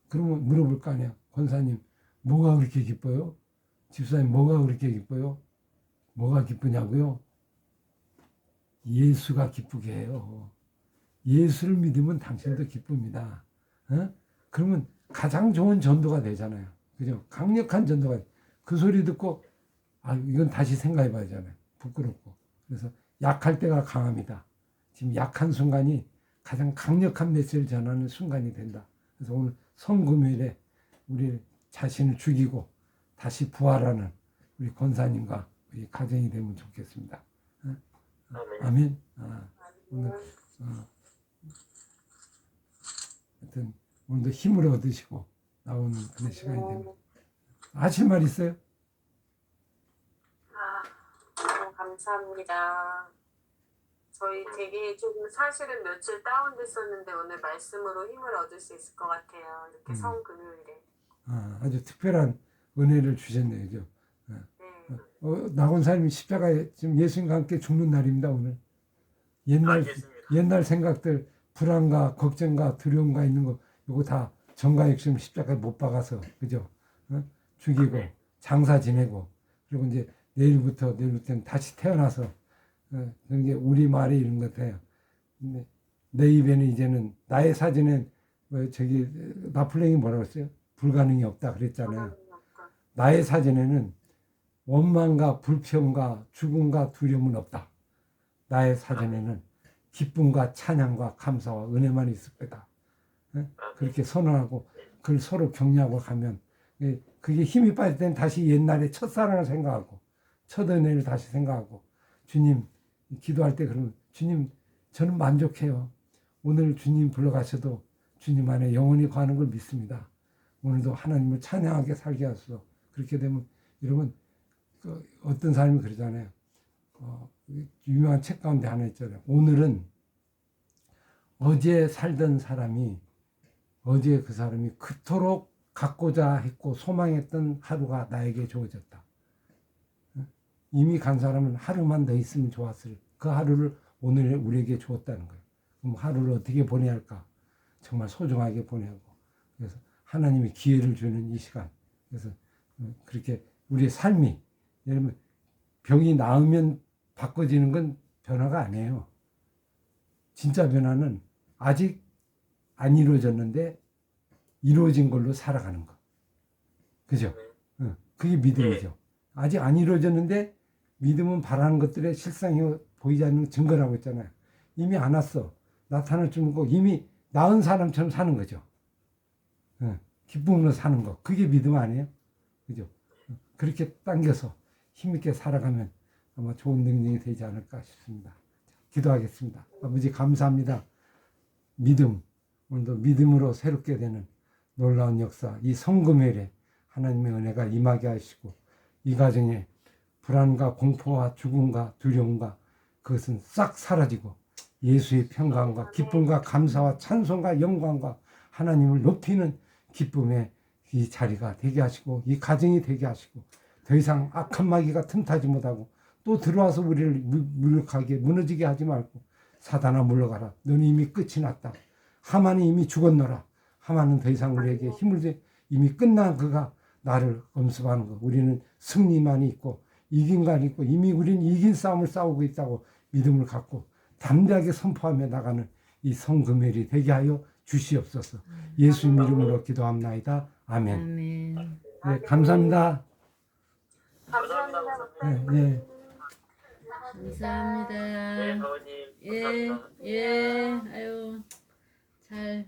그러면 물어볼 거 아니야. 권사님, 뭐가 그렇게 기뻐요? 집사님, 뭐가 그렇게 기뻐요? 뭐가 기쁘냐고요? 예수가 기쁘게 해요. 예수를 믿으면 당신도 기쁩니다. 그러면 가장 좋은 전도가 되잖아요. 그죠? 강력한 전도가 그 소리 듣고 아 이건 다시 생각해 봐야 잖아요. 부끄럽고. 그래서 약할 때가 강합니다. 지금 약한 순간이 가장 강력한 메시지를 전하는 순간이 된다. 그래서 오늘 성금요일에 우리 자신을 죽이고 다시 부활하는 우리 권사님과 우리 가정이 되면 좋겠습니다. 아멘. 아멘. 오늘 하여튼 오늘도 힘을 얻으시고 나오는 그런 시간이 됩니다. 하실 말 있어요? 너무 감사합니다. 저희 되게 좀 사실은 며칠 다운됐었는데 오늘 말씀으로 힘을 얻을 수 있을 것 같아요. 이렇게 성금요일에. 아주 특별한 은혜를 주셨네요. 그죠? 네. 나곤사님이 십자가에 지금 예수님과 함께 죽는 날입니다. 오늘 알겠습니다. 옛날 생각들 불안과 걱정과 두려움과 있는 거 이거 다 정가 육신 십자가에 못 박아서 그죠? 죽이고 장사 지내고 그리고 이제 내일부터는 다시 태어나서 그런 게 우리 말이 이런 것 같아요. 근데 내 입에는 이제는 나의 사진은 저기 나폴레옹이 뭐라고 했어요? 불가능이 없다 그랬잖아요. 나의 사진에는 원망과 불평과 죽음과 두려움은 없다. 나의 사전에는 기쁨과 찬양과 감사와 은혜만 있을 거다. 그렇게 선언하고 그걸 서로 격려하고 가면 그게 힘이 빠질 때는 다시 옛날의 첫사랑을 생각하고 첫 은혜를 다시 생각하고 주님 기도할 때 그러면 주님 저는 만족해요. 오늘 주님 불러가셔도 주님 안에 영원히 가는 걸 믿습니다. 오늘도 하나님을 찬양하게 살게 하소서. 그렇게 되면 여러분 어떤 사람이 그러잖아요. 유명한 책 가운데 하나 있잖아요. 오늘은 어제 살던 사람이 어제 그 사람이 그토록 갖고자 했고 소망했던 하루가 나에게 주어졌다. 이미 간 사람은 하루만 더 있으면 좋았을 그 하루를 오늘 우리에게 주었다는 거예요. 그럼 하루를 어떻게 보내야 할까? 정말 소중하게 보내고 그래서 하나님이 기회를 주는 이 시간 그래서 그렇게 우리의 삶이 여러분 병이 나으면 바꿔지는 건 변화가 아니에요. 진짜 변화는 아직 안 이루어졌는데 이루어진 걸로 살아가는 거. 그죠? 그게 믿음이죠. 아직 안 이루어졌는데 믿음은 바라는 것들의 실상이 보이지 않는 증거라고 했잖아요. 이미 안 왔어. 나타날 줄 모르고 이미 나은 사람처럼 사는 거죠. 기쁨으로 사는 거. 그게 믿음 아니에요? 그죠? 그렇게 당겨서 힘있게 살아가면 아마 좋은 능력이 되지 않을까 싶습니다. 기도하겠습니다. 아버지 감사합니다. 믿음, 오늘도 믿음으로 새롭게 되는 놀라운 역사, 이 성금요일에 하나님의 은혜가 임하게 하시고 이 가정에 불안과 공포와 죽음과 두려움과 그것은 싹 사라지고 예수의 평강과 기쁨과 감사와 찬송과 영광과 하나님을 높이는 기쁨의 이 자리가 되게 하시고 이 가정이 되게 하시고 더 이상 악한 마귀가 틈타지 못하고 또 들어와서 우리를 무력하게 무너지게 하지 말고 사단아 물러가라. 너는 이미 끝이 났다. 하만이 이미 죽었노라. 하만은 더 이상 우리에게 힘을 줘 이미 끝난 그가 나를 엄습하는 거. 우리는 승리만 있고 이긴만 있고 이미 우리는 이긴 싸움을 싸우고 있다고 믿음을 갖고 담대하게 선포하며 나가는 이 성금요일이 되게 하여 주시옵소서. 예수님 이름으로 기도합나이다. 아멘. 아멘. 네, 감사합니다. 감사합니다, 네, 목사님. 네. 감사합니다. 네, 사모님. 예, 감사합니다. 예, 아유, 잘,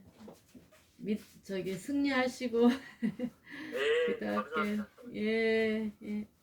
승리하시고, 네, 기도할게요. 감사합니다. 예, 예.